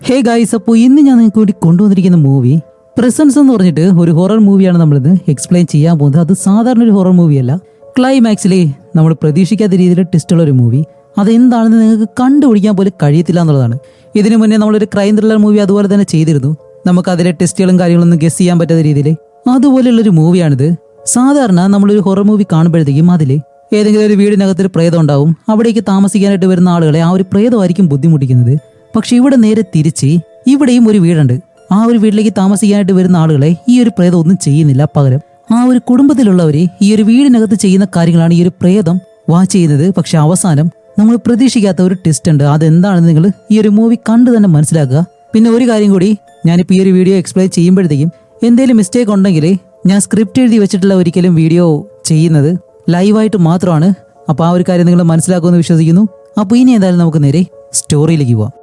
Hey guys, അപ്പോൾ ഇന്ന് ഞാൻ നിങ്ങൾക്ക് വേണ്ടി കൊണ്ടുവന്നിരിക്കുന്ന മൂവി പ്രസൻസ് എന്ന് പറഞ്ഞിട്ട് ഒരു ഹൊറർ മൂവിയാണ് നമ്മളിന്ന് എക്സ്പ്ലെയിൻ ചെയ്യാൻ പോകുന്നത്. അത് സാധാരണ ഒരു ഹൊറർ മൂവിയല്ല. ക്ലൈമാക്സിലെ നമ്മൾ പ്രതീക്ഷിക്കാത്ത രീതിയിൽ ടെസ്റ്റുള്ള ഒരു മൂവി. അതെന്താണെന്ന് നിങ്ങൾക്ക് കണ്ടുപിടിക്കാൻ പോലും കഴിയത്തില്ല എന്നുള്ളതാണ്. ഇതിനു മുന്നേ നമ്മളൊരു ക്രൈം ത്രില്ലർ മൂവി അതുപോലെ തന്നെ ചെയ്തിരുന്നു. നമുക്ക് അതിലെ ടെസ്റ്റുകളും കാര്യങ്ങളൊന്നും ഗസ് ചെയ്യാൻ പറ്റാത്ത രീതിയിൽ അതുപോലെയുള്ളൊരു മൂവിയാണിത്. സാധാരണ നമ്മളൊരു ഹൊറർ മൂവി കാണുമ്പോഴത്തേക്കും അതിൽ ഏതെങ്കിലും ഒരു വീടിനകത്തൊരു പ്രേതം ഉണ്ടാവും. അവിടേക്ക് താമസിക്കാനായിട്ട് വരുന്ന ആളുകളെ ആ ഒരു പ്രേതമായിരിക്കും ബുദ്ധിമുട്ടിക്കുന്നത്. പക്ഷെ ഇവിടെ നേരെ തിരിച്ച് ഇവിടെയും ഒരു വീടുണ്ട്. ആ ഒരു വീട്ടിലേക്ക് താമസിക്കാനായിട്ട് വരുന്ന ആളുകളെ ഈ ഒരു പ്രേതം ഒന്നും ചെയ്യുന്നില്ല. പകരം ആ ഒരു കുടുംബത്തിലുള്ളവര് ഈ ഒരു വീടിനകത്ത് ചെയ്യുന്ന കാര്യങ്ങളാണ് ഈ ഒരു പ്രേതം വാച്ച് ചെയ്യുന്നത്. പക്ഷെ അവസാനം നമ്മൾ പ്രതീക്ഷിക്കാത്ത ഒരു ട്വിസ്റ്റ് ഉണ്ട്. അതെന്താണെന്ന് നിങ്ങൾ ഈ ഒരു മൂവി കണ്ടു തന്നെ മനസ്സിലാക്കുക. പിന്നെ ഒരു കാര്യം കൂടി, ഞാനിപ്പോൾ ഈ ഒരു വീഡിയോ എക്സ്പ്ലെയിൻ ചെയ്യുമ്പോഴത്തേക്കും എന്തെങ്കിലും മിസ്റ്റേക്ക് ഉണ്ടെങ്കിൽ ഞാൻ സ്ക്രിപ്റ്റ് എഴുതി വെച്ചിട്ടുള്ള ഒരിക്കലും വീഡിയോ ചെയ്യുന്നത് ലൈവായിട്ട് മാത്രമാണ്. അപ്പോൾ ആ ഒരു കാര്യം നിങ്ങൾ മനസ്സിലാക്കുമെന്ന് വിശ്വസിക്കുന്നു. അപ്പോൾ ഇനി എന്തായാലും നമുക്ക് നേരെ സ്റ്റോറിയിലേക്ക് പോവാം.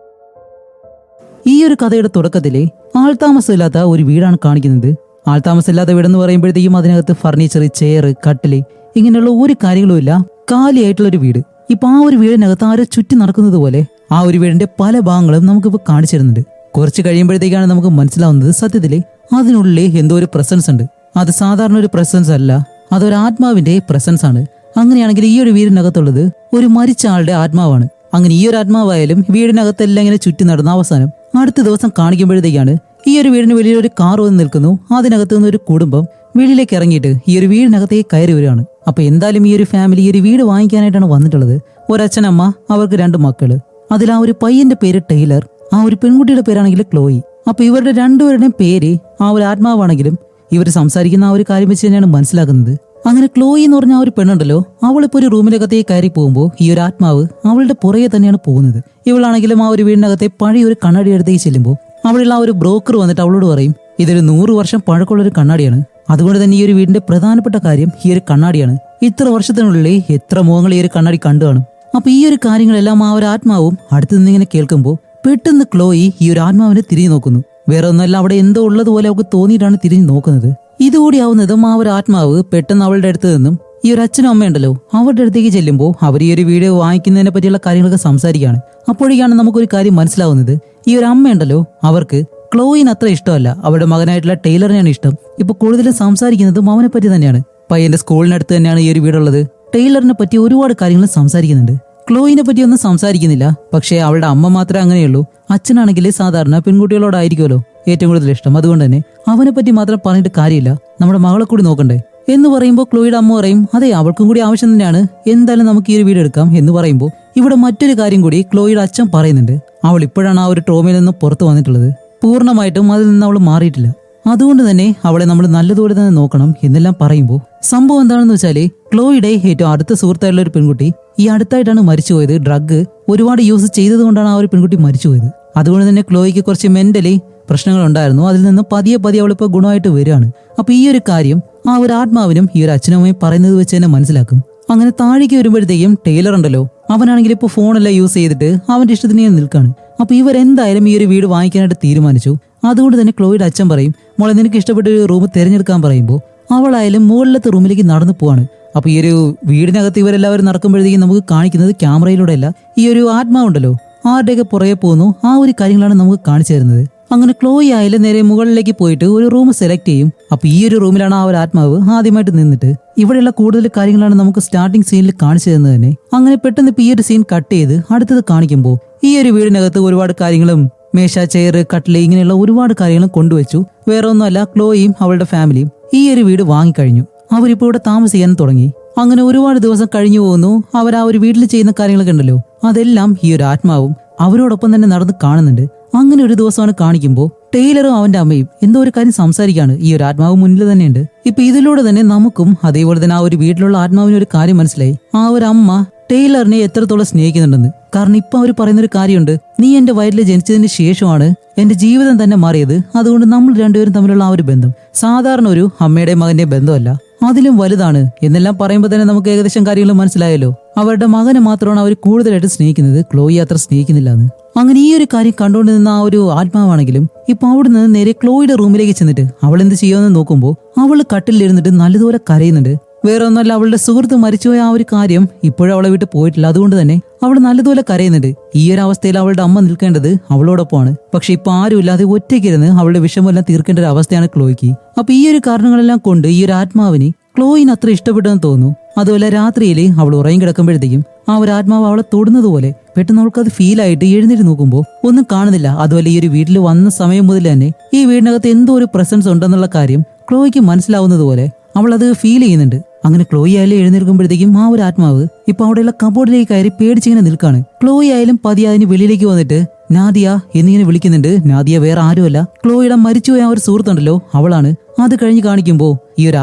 ഈ ഒരു കഥയുടെ തുടക്കത്തിലെ ആൾതാമസമില്ലാത്ത ഒരു വീടാണ് കാണിക്കുന്നത്. ആൾതാമസമില്ലാത്ത വീടെന്ന് പറയുമ്പോഴത്തേക്കും അതിനകത്ത് ഫർണിച്ചർ, ചെയർ, കട്ടില് ഇങ്ങനെയുള്ള ഒരു കാര്യങ്ങളും ഇല്ല. കാലിയായിട്ടുള്ള ഒരു വീട്. ഇപ്പൊ ആ ഒരു വീടിനകത്ത് ആരോ ചുറ്റി നടക്കുന്നത് പോലെ ആ ഒരു വീടിന്റെ പല ഭാഗങ്ങളും നമുക്കിപ്പോ കാണിച്ചു തരുന്നുണ്ട്. കുറച്ച് കഴിയുമ്പോഴത്തേക്കാണ് നമുക്ക് മനസ്സിലാവുന്നത് സത്യത്തില് അതിനുള്ളിൽ എന്തോ ഒരു പ്രസൻസ് ഉണ്ട്. അത് സാധാരണ ഒരു പ്രസൻസ് അല്ല, അതൊരു ആത്മാവിന്റെ പ്രസൻസ് ആണ്. അങ്ങനെയാണെങ്കിൽ ഈ ഒരു വീടിനകത്തുള്ളത് ഒരു മരിച്ച ആളുടെ ആത്മാവാണ്. അങ്ങനെ ഈ ഒരു ആത്മാവായാലും വീടിനകത്തെല്ലാം ഇങ്ങനെ ചുറ്റി നടന്ന അവസാനം അടുത്ത ദിവസം കാണിക്കുമ്പോഴത്തേക്കാണ് ഈ ഒരു വീടിന് വലിയൊരു കാർ വന്ന് നിൽക്കുന്നു. അതിനകത്ത് നിന്ന് ഒരു കുടുംബം വീട്ടിലേക്ക് ഇറങ്ങിയിട്ട് ഈ ഒരു വീടിനകത്തേക്ക് കയറി വരികയാണ്. അപ്പൊ എന്തായാലും ഈ ഒരു ഫാമിലി ഈ ഒരു വീട് വാങ്ങിക്കാനായിട്ടാണ് വന്നിട്ടുള്ളത്. ഒരച്ഛനമ്മ, അവർക്ക് 2 മക്കള്. അതിൽ ആ ഒരു പയ്യന്റെ പേര് ടൈലർ, ആ ഒരു പെൺകുട്ടിയുടെ പേരാണെങ്കിൽ ക്ലോയി. അപ്പൊ ഇവരുടെ രണ്ടുപേരുടെയും പേര് ആ ഒരു ആത്മാവാണെങ്കിലും ഇവർ സംസാരിക്കുന്ന ആ ഒരു കാര്യം വെച്ച് തന്നെയാണ് മനസ്സിലാക്കുന്നത്. അങ്ങനെ ക്ലോയി എന്ന് പറഞ്ഞ ആ ഒരു പെണ്ണുണ്ടല്ലോ, അവളിപ്പോ ഒരു റൂമിനകത്തേക്ക് കയറി പോകുമ്പോൾ ഈ ഒരു ആത്മാവ് അവളുടെ പുറകെ തന്നെയാണ് പോകുന്നത്. ഇവളാണെങ്കിലും ആ ഒരു വീടിനകത്തെ പഴയ ഒരു കണ്ണാടി അടുത്തേക്ക് ചെല്ലുമ്പോൾ അവിടെയുള്ള ആ ഒരു ബ്രോക്കർ വന്നിട്ട് അവളോട് പറയും, ഇതൊരു 100 വർഷം പഴക്കമുള്ള ഒരു കണ്ണാടിയാണ്. അതുകൊണ്ട് തന്നെ ഈ ഒരു വീടിന്റെ പ്രധാനപ്പെട്ട കാര്യം ഈ ഒരു കണ്ണാടിയാണ്. ഇത്ര വർഷത്തിനുള്ളിൽ എത്ര മുഖങ്ങൾ ഈ ഒരു കണ്ണാടി കണ്ടു കാണും. അപ്പൊ ഈ ഒരു കാര്യങ്ങളെല്ലാം ആ ഒരു ആത്മാവും അടുത്ത് നിന്നിങ്ങനെ കേൾക്കുമ്പോൾ പെട്ടെന്ന് ക്ലോയി ഈ ഒരു ആത്മാവിനെ തിരിഞ്ഞു നോക്കുന്നു. വേറെ ഒന്നല്ല, അവിടെ എന്തോ ഉള്ളതുപോലെ അവൾക്ക് തോന്നിയിട്ടാണ് തിരിഞ്ഞു നോക്കുന്നത്. ഇതുകൂടി ആവുന്നതും ആ ഒരു ആത്മാവ് പെട്ടെന്ന് അവളുടെ അടുത്ത് നിന്നും ഈ ഒരു അച്ഛനും അമ്മയുണ്ടല്ലോ അവരുടെ അടുത്തേക്ക് ചെല്ലുമ്പോൾ അവർ ഈ ഒരു വീഡിയോ വാങ്ങിക്കുന്നതിനെ പറ്റിയുള്ള കാര്യങ്ങളൊക്കെ സംസാരിക്കുകയാണ്. അപ്പോഴേക്കാണ് നമുക്കൊരു കാര്യം മനസ്സിലാവുന്നത്, ഈ ഒരു അമ്മയുണ്ടല്ലോ അവർക്ക് ക്ലോയിന് അത്ര ഇഷ്ടമല്ല, അവരുടെ മകനായിട്ടുള്ള ടൈലറിനെയാണ് ഇഷ്ടം. ഇപ്പൊ കൂടുതലും സംസാരിക്കുന്നതും അവനെ പറ്റി തന്നെയാണ്. പയ്യന്റെ സ്കൂളിനടുത്ത് തന്നെയാണ് ഈ ഒരു വീടുള്ളത്. ടൈലറിനെ പറ്റി ഒരുപാട് കാര്യങ്ങൾ സംസാരിക്കുന്നുണ്ട്. ക്ലോയിനെ പറ്റി ഒന്നും സംസാരിക്കുന്നില്ല. പക്ഷേ അവളുടെ അമ്മ മാത്രമേ അങ്ങനെയുള്ളൂ. അച്ഛനാണെങ്കിൽ സാധാരണ പെൺകുട്ടികളോടായിരിക്കുമല്ലോ ഏറ്റവും കൂടുതൽ ഇഷ്ടം. അതുകൊണ്ട് തന്നെ അവനെ പറ്റി മാത്രം പറഞ്ഞിട്ട് കാര്യമില്ല, നമ്മുടെ മകളെ കൂടി നോക്കണ്ടേ എന്ന് പറയുമ്പോൾ ക്ലോയിയുടെ അമ്മ പറയും, അതെ അവൾക്കും കൂടി ആവശ്യം തന്നെയാണ്, എന്തായാലും നമുക്ക് ഈ ഒരു വീട് എടുക്കാം എന്ന് പറയുമ്പോൾ ഇവിടെ മറ്റൊരു കാര്യം കൂടി ക്ലോയിയുടെ അച്ഛൻ പറയുന്നുണ്ട്. അവൾ ഇപ്പോഴാണ് ആ ഒരു ട്രോമയിൽ നിന്ന് പുറത്തു വന്നിട്ടുള്ളത്. പൂർണ്ണമായിട്ടും അതിൽ നിന്ന് അവൾ മാറിയിട്ടില്ല. അതുകൊണ്ട് തന്നെ അവളെ നമ്മൾ നല്ലതുപോലെ തന്നെ നോക്കണം എന്നെല്ലാം പറയുമ്പോൾ സംഭവം എന്താണെന്ന് വെച്ചാല് ക്ലോയിയുടെ ഏറ്റവും അടുത്ത സുഹൃത്തായിട്ടുള്ള ഒരു പെൺകുട്ടി ഈ അടുത്തായിട്ടാണ് മരിച്ചുപോയത്. ഡ്രഗ് ഒരുപാട് യൂസ് ചെയ്തത് കൊണ്ടാണ് ആ ഒരു പെൺകുട്ടി മരിച്ചുപോയത്. അതുകൊണ്ട് തന്നെ ക്ലോയിക്ക് കുറച്ച് മെന്റലി പ്രശ്നങ്ങൾ ഉണ്ടായിരുന്നു. അതിൽ നിന്ന് പതിയെ അവളിപ്പോൾ ഗുണമായിട്ട് വരികയാണ്. അപ്പൊ ഈ ഒരു കാര്യം ആ ഒരു ആത്മാവിനും ഈ ഒരു അച്ഛനും അമ്മയും പറയുന്നത് വെച്ച് തന്നെ മനസ്സിലാക്കും. അങ്ങനെ താഴേക്ക് വരുമ്പോഴത്തേക്കും ടൈലർ ഉണ്ടല്ലോ, അവനാണെങ്കിൽ ഇപ്പോൾ ഫോണെല്ലാം യൂസ് ചെയ്തിട്ട് അവന്റെ ഇഷ്ടത്തിന് നിൽക്കാണ്. അപ്പൊ ഇവരെന്തായാലും ഈ ഒരു വീട് വാങ്ങിക്കാനായിട്ട് തീരുമാനിച്ചു. അതുകൊണ്ട് തന്നെ ക്ലോയിയുടെ അച്ഛൻ പറയും, മോളെ നിനക്ക് ഇഷ്ടപ്പെട്ട ഒരു റൂം തിരഞ്ഞെടുക്കാൻ പറയുമ്പോൾ അവളായാലും മുകളിലത്തെ റൂമിലേക്ക് നടന്നു പോവാണ്. അപ്പൊ ഈ ഒരു വീടിനകത്ത് ഇവരെല്ലാവരും നടക്കുമ്പോഴത്തേക്കും നമുക്ക് കാണിക്കുന്നത് ക്യാമറയിലൂടെ അല്ല, ഈ ഒരു ആത്മാവുണ്ടല്ലോ ആരുടെയൊക്കെ പുറകെ പോകുന്നു ആ ഒരു കാര്യങ്ങളാണ് നമുക്ക് കാണിച്ചു തരുന്നത്. അങ്ങനെ ക്ലോയി ആയാലും നേരെ മുകളിലേക്ക് പോയിട്ട് ഒരു റൂം സെലക്ട് ചെയ്യും. അപ്പൊ ഈ ഒരു റൂമിലാണ് ആ ഒരു ആത്മാവ് ആദ്യമായിട്ട് നിന്നിട്ട് ഇവിടെയുള്ള കൂടുതൽ കാര്യങ്ങളാണ് നമുക്ക് സ്റ്റാർട്ടിംഗ് സീനിൽ കാണിച്ചു തരുന്നത് തന്നെ. അങ്ങനെ പെട്ടെന്ന് ഇപ്പൊ ഈ ഒരു സീൻ കട്ട് ചെയ്ത് അടുത്തത് കാണിക്കുമ്പോൾ ഈ ഒരു വീടിനകത്ത് ഒരുപാട് കാര്യങ്ങളും മേശ, ചെയർ, കട്ടില് ഇങ്ങനെയുള്ള ഒരുപാട് കാര്യങ്ങളും കൊണ്ടുവച്ചു. വേറെ ഒന്നുമല്ല, ക്ലോയിയും അവളുടെ ഫാമിലിയും ഈ ഒരു വീട് വാങ്ങിക്കഴിഞ്ഞു. അവരിപ്പോ ഇവിടെ താമസിക്കാൻ തുടങ്ങി. അങ്ങനെ ഒരുപാട് ദിവസം കഴിഞ്ഞു പോകുന്നു. അവർ ആ ഒരു വീട്ടിൽ ചെയ്യുന്ന കാര്യങ്ങളൊക്കെ ഉണ്ടല്ലോ അതെല്ലാം ഈ ഒരു ആത്മാവും അവരോടൊപ്പം തന്നെ നടന്ന് കാണുന്നുണ്ട്. അങ്ങനെ ഒരു ദിവസമാണ് കാണിക്കുമ്പോൾ ടൈലറും അവന്റെ അമ്മയും എന്തോ ഒരു കാര്യം സംസാരിക്കാണ്. ഈ ഒരു ആത്മാവ് മുന്നിൽ തന്നെയുണ്ട്. ഇപ്പൊ ഇതിലൂടെ തന്നെ നമുക്കും അതേപോലെ തന്നെ ആ ഒരു വീട്ടിലുള്ള ആത്മാവിന് ഒരു കാര്യം മനസ്സിലായി, ആ ഒരു അമ്മ ടൈലറിനെ എത്രത്തോളം സ്നേഹിക്കുന്നുണ്ടെന്ന്. കാരണം ഇപ്പൊ അവർ പറയുന്നൊരു കാര്യമുണ്ട്, നീ എന്റെ വയറ്റിൽ ജനിച്ചതിന് ശേഷമാണ് എന്റെ ജീവിതം തന്നെ മാറിയത്. അതുകൊണ്ട് നമ്മൾ രണ്ടുപേരും തമ്മിലുള്ള ആ ഒരു ബന്ധം സാധാരണ ഒരു അമ്മയുടെ മകന്റെ ബന്ധമല്ല, അതിലും വലുതാണ് എന്നെല്ലാം പറയുമ്പോൾ തന്നെ നമുക്ക് ഏകദേശം കാര്യങ്ങൾ മനസ്സിലായല്ലോ. അവരുടെ മകനെ മാത്രമാണ് അവർ കൂടുതലായിട്ട് സ്നേഹിക്കുന്നത്, ക്ലോയി അത്ര സ്നേഹിക്കുന്നില്ല എന്ന്. അങ്ങനെ ഈ ഒരു കാര്യം കണ്ടുകൊണ്ട് നിന്ന ആ ഒരു ആത്മാവാണെങ്കിലും ഇപ്പൊ അവിടെ നിന്ന് നേരെ ക്ലോയിയുടെ റൂമിലേക്ക് ചെന്നിട്ട് അവൾ എന്ത് ചെയ്യുമെന്ന് നോക്കുമ്പോൾ അവള് കട്ടിലിരുന്നിട്ട് നല്ലതുപോലെ കരയുന്നുണ്ട്. വേറെ ഒന്നല്ല, അവളുടെ സുഹൃത്ത് മരിച്ചുപോയ ആ ഒരു കാര്യം ഇപ്പോഴും അവളെ വിട്ട് പോയിട്ടില്ല. അതുകൊണ്ട് തന്നെ അവൾ നല്ലതുപോലെ കരയുന്നുണ്ട്. ഈ ഒരു അവസ്ഥയിൽ അവളുടെ അമ്മ നിൽക്കേണ്ടത് അവളോടൊപ്പമാണ്. പക്ഷെ ഇപ്പൊ ആരുമില്ലാതെ ഒറ്റയ്ക്കിരുന്ന് അവളുടെ വിഷമെല്ലാം തീർക്കേണ്ട ഒരു അവസ്ഥയാണ് ക്ലോയ്ക്ക്. അപ്പൊ ഈ ഒരു കാരണങ്ങളെല്ലാം കൊണ്ട് ഈ ഒരു ആത്മാവിന് ക്ലോയിന് അത്ര ഇഷ്ടപ്പെട്ടെന്ന് തോന്നുന്നു. അതുപോലെ രാത്രിയിൽ അവൾ ഉറങ്ങി കിടക്കുമ്പോഴത്തേക്കും ആ ഒരു ആത്മാവ് അവളെ തൊടുന്നത് പോലെ പെട്ടെന്ന് അവൾക്കത് ഫീൽ ആയിട്ട് എഴുന്നേറ്റ് നോക്കുമ്പോൾ ഒന്നും കാണുന്നില്ല. അതുപോലെ ഈ ഒരു വീട്ടിൽ വന്ന സമയം മുതൽ തന്നെ ഈ വീടിനകത്ത് എന്തോ ഒരു പ്രസൻസ് ഉണ്ടെന്നുള്ള കാര്യം ക്ലോയ്ക്ക് മനസ്സിലാവുന്നത് പോലെ അവൾ അത് ഫീൽ ചെയ്യുന്നുണ്ട്. അങ്ങനെ ക്ലോയി ആയാലും എഴുന്നേൽക്കുമ്പോഴത്തേക്കും ആ ഒരു ആത്മാവ് ഇപ്പൊ അവിടെയുള്ള കബോർഡിലേക്ക് കയറി പേടിച്ചിങ്ങനെ നിൽക്കാണ്. ക്ലോയി ആയാലും പതിയെ അതിന് വെളിയിലേക്ക് വന്നിട്ട് നാദിയ എന്നിങ്ങനെ വിളിക്കുന്നുണ്ട്. നാദിയ വേറെ ആരുമല്ല, ക്ലോയിയുടെ മരിച്ചുപോയ ആ ഒരു സുഹൃത്തുണ്ടല്ലോ അവളാണ്. അത് കഴിഞ്ഞ് കാണിക്കുമ്പോ ഈ ഒരു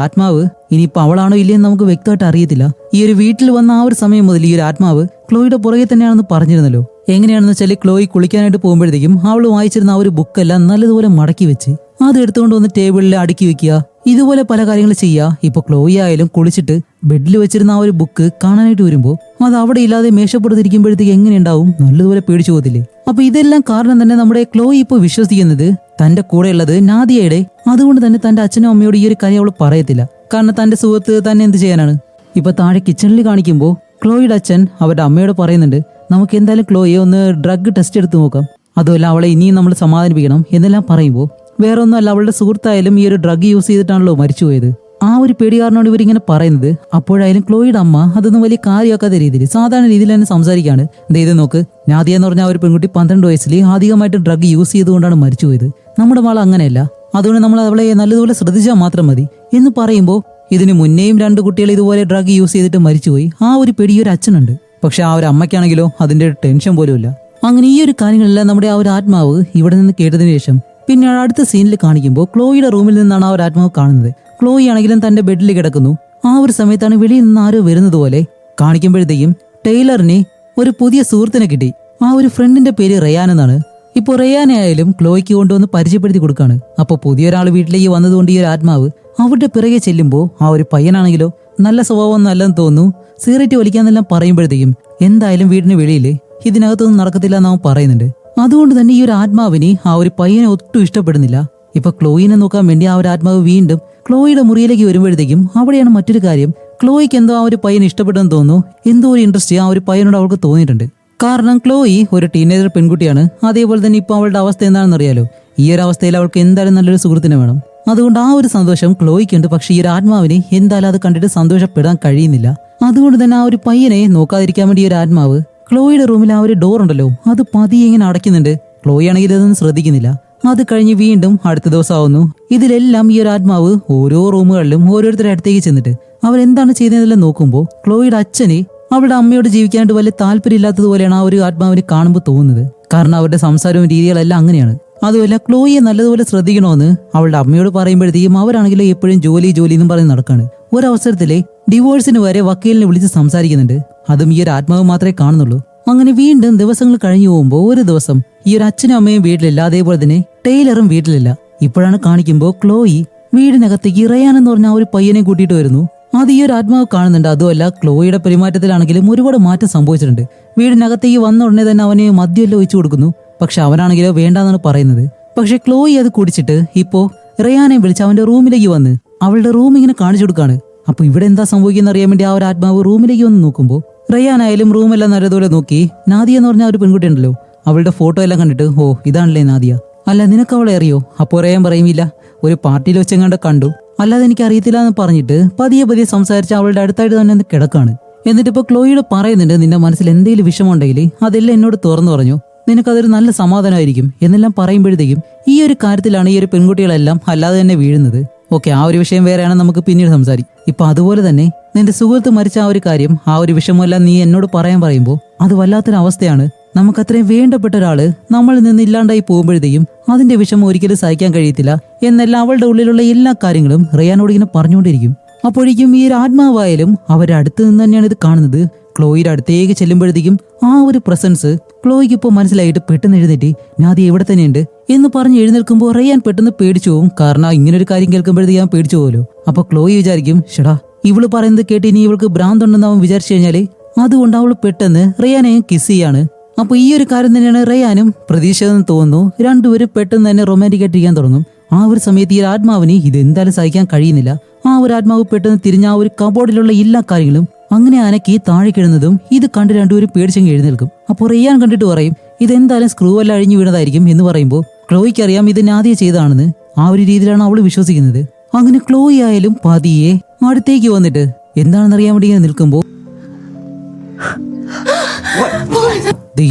ആത്മാവ് ഇനിയിപ്പോ അവളാണോ ഇല്ലയെന്ന് നമുക്ക് വ്യക്തമായിട്ട് അറിയത്തില്ല. ഈ ഒരു വീട്ടിൽ വന്ന ആ ഒരു സമയം മുതൽ ഈ ഒരു ആത്മാവ് ക്ലോയിയുടെ പുറകെ തന്നെയാണെന്ന് പറഞ്ഞിരുന്നല്ലോ. എങ്ങനെയാണെന്ന് വെച്ചാൽ ക്ലോയി കുളിക്കാനായിട്ട് പോകുമ്പോഴത്തേക്കും അവൾ വായിച്ചിരുന്ന ആ ഒരു ബുക്കെല്ലാം നല്ലതുപോലെ മടക്കി വെച്ച് അത് എടുത്തുകൊണ്ട് വന്ന് ടേബിളിൽ അടുക്കി വെക്കുക, ഇതുപോലെ പല കാര്യങ്ങൾ ചെയ്യുക. ഇപ്പൊ ക്ലോയി ആയാലും കുളിച്ചിട്ട് ബെഡിൽ വെച്ചിരുന്ന ആ ഒരു ബുക്ക് കാണാനായിട്ട് വരുമ്പോ അത് അവിടെ ഇല്ലാതെ മേശപ്പുറത്തിരിക്കുമ്പോഴത്തേക്ക് എങ്ങനെയുണ്ടാവും, നല്ലതുപോലെ പേടിച്ചു പോകത്തില്ലേ. അപ്പൊ ഇതെല്ലാം കാരണം തന്നെ നമ്മുടെ ക്ലോയി ഇപ്പൊ വിശ്വസിക്കുന്നത് തന്റെ കൂടെയുള്ളത് നാദിയയുടെ. അതുകൊണ്ട് തന്നെ തന്റെ അച്ഛനും അമ്മയോട് ഈ ഒരു കാര്യം അവൾ പറയത്തില്ല. കാരണം തന്റെ സുഹൃത്ത് തന്നെ എന്ത് ചെയ്യാനാണ്. ഇപ്പൊ താഴെ കിച്ചണിൽ കാണിക്കുമ്പോൾ ക്ലോയിയുടെ അച്ഛൻ അവരുടെ അമ്മയോട് പറയുന്നുണ്ട്, നമുക്ക് എന്തായാലും ക്ലോയെ ഒന്ന് ഡ്രഗ് ടെസ്റ്റ് എടുത്ത് നോക്കാം, അതുമല്ല അവളെ ഇനിയും നമ്മൾ സമാധാനിപ്പിക്കണം എന്നെല്ലാം പറയുമ്പോൾ വേറെ ഒന്നുമല്ല, അവളുടെ സുഹൃത്തായാലും ഈ ഒരു ഡ്രഗ് യൂസ് ചെയ്തിട്ടാണല്ലോ മരിച്ചുപോയത്. ആ ഒരു പേടി കാരണമാണ് ഇവരിങ്ങനെ പറയുന്നത്. അപ്പോഴായാലും ക്ലോയിയുടെ അമ്മ അതൊന്നും വലിയ കാര്യമാക്കാത്ത രീതിയിൽ സാധാരണ രീതിയിൽ തന്നെ സംസാരിക്കുകയാണ്. ഇത് നോക്ക്, നാദിയ എന്ന് പറഞ്ഞ ആ ഒരു പെൺകുട്ടി 12 വയസ്സിൽ അധികമായിട്ട് ഡ്രഗ് യൂസ് ചെയ്തുകൊണ്ടാണ് മരിച്ചുപോയത്. നമ്മുടെ മാൾ അങ്ങനെയല്ല, അതുകൊണ്ട് നമ്മൾ അവളെ നല്ലതുപോലെ ശ്രദ്ധിച്ചാൽ മാത്രം മതി എന്ന് പറയുമ്പോൾ ഇതിന് മുന്നേയും 2 കുട്ടികൾ ഇതുപോലെ ഡ്രഗ് യൂസ് ചെയ്തിട്ട് മരിച്ചുപോയി. ആ ഒരു പേടി ഈ ഒരു അച്ഛനുണ്ട്. പക്ഷെ ആ ഒരു അമ്മയ്ക്കാണെങ്കിലോ അതിന്റെ ഒരു ടെൻഷൻ പോലും ഇല്ല. അങ്ങനെ ഈ ഒരു കാര്യങ്ങളെല്ലാം നമ്മുടെ ആ ഒരു ആത്മാവ് ഇവിടെ നിന്ന് കേട്ടതിന് ശേഷം പിന്നെ അടുത്ത സീനിൽ കാണിക്കുമ്പോൾ ക്ലോയിയുടെ റൂമിൽ നിന്നാണ് ആ ഒരു ആത്മാവ് കാണുന്നത്. ക്ലോയി ആണെങ്കിലും തന്റെ ബെഡിൽ കിടക്കുന്നു. ആ ഒരു സമയത്താണ് വെളിയിൽ നിന്ന് ആരോ വരുന്നത് പോലെ കാണിക്കുമ്പോഴത്തേക്കും ടൈലറിന് ഒരു പുതിയ സുഹൃത്തിനെ കിട്ടി. ആ ഒരു ഫ്രണ്ടിന്റെ പേര് റയാൻ എന്നാണ്. ഇപ്പോൾ റയാനെ ആയാലും ക്ലോയ്ക്ക് കൊണ്ടുവന്ന് പരിചയപ്പെടുത്തി കൊടുക്കാണ്. അപ്പൊ പുതിയൊരാൾ വീട്ടിലേക്ക് വന്നതുകൊണ്ട് ഈ ഒരു ആത്മാവ് അവരുടെ പിറകെ ചെല്ലുമ്പോൾ ആ ഒരു പയ്യനാണെങ്കിലോ നല്ല സ്വഭാവം നല്ലതെന്ന് തോന്നുന്നു. സിഗരറ്റ് വലിക്കാന്നെല്ലാം പറയുമ്പോഴത്തേക്കും എന്തായാലും വീടിന് വെളിയില് ഇതിനകത്തൊന്നും നടക്കത്തില്ല എന്ന് അവൻ പറയുന്നുണ്ട്. അതുകൊണ്ട് തന്നെ ഈ ഒരു ആത്മാവിന് ആ ഒരു പയ്യനെ ഒട്ടും ഇഷ്ടപ്പെടുന്നില്ല. ഇപ്പൊ ക്ലോയിനെ നോക്കാൻ വേണ്ടി ആ ഒരു ആത്മാവ് വീണ്ടും ക്ലോയിയുടെ മുറിയിലേക്ക് വരുമ്പോഴത്തേക്കും അവിടെയാണ് മറ്റൊരു കാര്യം. ക്ലോയ്ക്ക് എന്തോ ആ ഒരു പയ്യനെ ഇഷ്ടപ്പെട്ടെന്ന് തോന്നുന്നു. എന്തോ ഒരു ഇൻട്രസ്റ്റ് ആ ഒരു പയ്യനോട് അവൾക്ക് തോന്നിയിട്ടുണ്ട്. കാരണം ക്ലോയി ഒരു ടീനേജർ പെൺകുട്ടിയാണ്. അതേപോലെ തന്നെ ഇപ്പൊ അവളുടെ അവസ്ഥ എന്താണെന്ന് അറിയാലോ. ഈ ഒരു അവസ്ഥയിൽ അവൾക്ക് എന്തായാലും നല്ലൊരു സുഹൃത്തിനെ വേണം. അതുകൊണ്ട് ആ ഒരു സന്തോഷം ക്ലോയ്ക്കുണ്ട്. പക്ഷെ ഈ ഒരു ആത്മാവിന് എന്തായാലും അത് കണ്ടിട്ട് സന്തോഷപ്പെടാൻ കഴിയുന്നില്ല. അതുകൊണ്ട് തന്നെ ആ ഒരു പയ്യനെ നോക്കാതിരിക്കാൻ വേണ്ടി ഈ ഒരു ആത്മാവ് ക്ലോയിയുടെ റൂമിൽ ആ ഒരു ഡോർ ഉണ്ടല്ലോ അത് പതിയെ ഇങ്ങനെ അടയ്ക്കുന്നുണ്ട്. ക്ലോയി ആണെങ്കിൽ ഇതൊന്നും ശ്രദ്ധിക്കുന്നില്ല. അത് കഴിഞ്ഞ് വീണ്ടും അടുത്ത ദിവസം ആവുന്നു. ഇതിലെല്ലാം ഈ ഒരു ആത്മാവ് ഓരോ റൂമുകളിലും ഓരോരുത്തരുടെ അടുത്തേക്ക് ചെന്നിട്ട് അവരെന്താണ് ചെയ്യുന്നതെല്ലാം നോക്കുമ്പോൾ ക്ലോയിയുടെ അച്ഛന് അവളുടെ അമ്മയോട് ജീവിക്കാനായിട്ട് വലിയ താല്പര്യമില്ലാത്തതുപോലെയാണ് ആ ഒരു ആത്മാവിനെ കാണുമ്പോൾ തോന്നുന്നത്. കാരണം അവരുടെ സംസാരവും രീതികളെല്ലാം അങ്ങനെയാണ്. അതുമല്ല ക്ലോയിയെ നല്ലതുപോലെ ശ്രദ്ധിക്കണമെന്ന് അവളുടെ അമ്മയോട് പറയുമ്പോഴത്തേക്കും അവരാണെങ്കിലും എപ്പോഴും ജോലി എന്നും പറഞ്ഞ് നടക്കാണ്. ഒരവസരത്തിലെ ഡിവോഴ്സിന് വരെ വക്കീലിനെ വിളിച്ച് സംസാരിക്കുന്നുണ്ട്. അതും ഈ ഒരു ആത്മാവ് മാത്രമേ കാണുന്നുള്ളൂ. അങ്ങനെ വീണ്ടും ദിവസങ്ങൾ കഴിഞ്ഞു പോകുമ്പോൾ ഒരു ദിവസം ഈ ഒരു അച്ഛനും അമ്മയും വീട്ടിലില്ല. അതേപോലെ തന്നെ ടൈലറും വീട്ടിലില്ല. ഇപ്പോഴാണ് കാണിക്കുമ്പോൾ ക്ലോയി വീടിനകത്തേക്ക് റയാൻ എന്ന് പറഞ്ഞ ആ ഒരു പയ്യനെ കൂട്ടിയിട്ട് വരുന്നു. അത് ഈ ഒരു ആത്മാവ് കാണുന്നുണ്ട്. അതുമല്ല ക്ലോയിയുടെ പെരുമാറ്റത്തിലാണെങ്കിലും ഒരുപാട് മാറ്റം സംഭവിച്ചിട്ടുണ്ട്. വീടിനകത്തേക്ക് വന്ന ഉടനെ തന്നെ അവനെ മദ്യമെല്ലാം ഒഴിച്ചു കൊടുക്കുന്നു. പക്ഷെ അവനാണെങ്കിലോ വേണ്ടാന്നാണ് പറയുന്നത്. പക്ഷെ ക്ലോയി അത് കുടിച്ചിട്ട് ഇപ്പോ റയാനെ വിളിച്ച് അവന്റെ റൂമിലേക്ക് വന്ന് അവളുടെ റൂം ഇങ്ങനെ കാണിച്ചു കൊടുക്കാണ്. അപ്പൊ ഇവിടെ എന്താ സംഭവിക്കുന്ന അറിയാൻ വേണ്ടി ആ ഒരു ആത്മാവ് റൂമിലേക്ക് വന്ന് നോക്കുമ്പോൾ റയാനായാലും റൂമെല്ലാം നല്ലതുപോലെ നോക്കി നാദിയ എന്ന് പറഞ്ഞ ഒരു പെൺകുട്ടി ഉണ്ടല്ലോ അവളുടെ ഫോട്ടോ എല്ലാം കണ്ടിട്ട് ഓ ഇതാണല്ലേ നാദിയ, അല്ല നിനക്ക് അവളെ അറിയോ? അപ്പോൾ റയാൻ പറയുമില്ല, ഒരു പാർട്ടിയിൽ വെച്ചെങ്ങാണ്ട് കണ്ടു, അല്ലാതെ എനിക്ക് അറിയത്തില്ല എന്ന് പറഞ്ഞിട്ട് പതിയെ സംസാരിച്ച് അവളുടെ അടുത്തായിട്ട് തന്നെ ഒന്ന് കിടക്കാണ്. എന്നിട്ട് ഇപ്പൊ ക്ലോയിയോട് പറയുന്നുണ്ട്, നിന്റെ മനസ്സിൽ എന്തെങ്കിലും വിഷമമുണ്ടെങ്കിൽ അതെല്ലാം എന്നോട് തുറന്നു പറഞ്ഞു, നിനക്കതൊരു നല്ല സമാധാനമായിരിക്കും എന്നെല്ലാം പറയുമ്പോഴത്തേക്കും ഈ ഒരു കാര്യത്തിലാണ് ഈ ഒരു പെൺകുട്ടികളെല്ലാം അല്ലാതെ തന്നെ വീഴുന്നത്. ഓക്കെ, ആ ഒരു വിഷയം വേറെയാണ്, നമുക്ക് പിന്നീട് സംസാരിക്കും. ഇപ്പൊ അതുപോലെ തന്നെ നിന്റെ സുഹൃത്ത് മരിച്ച ആ ഒരു കാര്യം, ആ ഒരു വിഷമമെല്ലാം നീ എന്നോട് പറയുമ്പോൾ അത് വല്ലാത്തൊരു അവസ്ഥയാണ്. നമുക്കത്രയും വേണ്ടപ്പെട്ട ഒരാള് നമ്മളിൽ നിന്ന് ഇല്ലാണ്ടായി പോകുമ്പോഴത്തേക്കും അതിന്റെ വിഷമം ഒരിക്കലും സഹിക്കാൻ കഴിയത്തില്ല എന്നെല്ലാം അവളുടെ ഉള്ളിലുള്ള എല്ലാ കാര്യങ്ങളും റയാനോട് ഇങ്ങനെ പറഞ്ഞുകൊണ്ടിരിക്കും. അപ്പോഴേക്കും ഈ ഒരു ആത്മാവായാലും അവരുടെ അടുത്ത് നിന്ന് തന്നെയാണ് ഇത് കാണുന്നത്. ക്ലോയിയുടെ അടുത്തേക്ക് ചെല്ലുമ്പോഴത്തേക്കും ആ ഒരു പ്രസൻസ് ക്ലോയ്ക്ക് ഇപ്പോൾ മനസ്സിലായിട്ട് പെട്ടെന്ന് എഴുന്നേറ്റ് നാദിയ ഇവിടെ തന്നെയുണ്ട് എന്ന് പറഞ്ഞ് എഴുന്നേൽക്കുമ്പോൾ റയാൻ പെട്ടെന്ന് പേടിച്ചു പോകും. കാരണം ഇങ്ങനൊരു കാര്യം കേൾക്കുമ്പോഴത്തേക്ക് ഞാൻ പേടിച്ചു പോകുമല്ലോ. അപ്പൊ ക്ലോയി വിചാരിക്കും, ഷടാ ഇവള് പറയുന്നത് കേട്ട് ഇനി ഇവൾക്ക് ഭ്രാന്തുണ്ടെന്ന് അവൻ വിചാരിച്ചു കഴിഞ്ഞാല് അതുകൊണ്ട് അവൾ പെട്ടെന്ന് റയാനെ കിസ് ചെയ്യാണ്. അപ്പൊ ഈ ഒരു കാര്യം തന്നെയാണ് റയാനും പ്രതീക്ഷിച്ചതെന്ന് തോന്നുന്നു. രണ്ടുപേരും പെട്ടെന്ന് തന്നെ റൊമാൻറ്റിക് ആയിട്ടിരിക്കാൻ തുടങ്ങും. ആ ഒരു സമയത്ത് ഈ ആത്മാവിന് ഇത് എന്തായാലും സഹിക്കാൻ കഴിയുന്നില്ല. ആ ഒരു ആത്മാവ് പെട്ടെന്ന് തിരിഞ്ഞ ആ ഒരു കബോർഡിലുള്ള എല്ലാ കാര്യങ്ങളും അങ്ങനെ അനക്കി താഴെ കിടന്നതും ഇത് കണ്ട് രണ്ടുപേരും പേടിച്ചെങ്കിൽ എഴുന്നേൽക്കും. അപ്പോൾ റിയാൻ കണ്ടിട്ട് പറയും ഇതെന്തായാലും സ്ക്രൂ എല്ലാം അഴിഞ്ഞു വീണതായിരിക്കും എന്ന് പറയുമ്പോൾ ക്ലോയ്ക്ക് അറിയാം ഇത് നാദിയ ചെയ്തതാണെന്ന്. ആ ഒരു രീതിയിലാണ് അവള് വിശ്വസിക്കുന്നത്. അങ്ങനെ ക്ലോയി ആയാലും പതിയെ അടുത്തേക്ക് വന്നിട്ട് എന്താണെന്നറിയാൻ വേണ്ടി ഇങ്ങനെ നിൽക്കുമ്പോ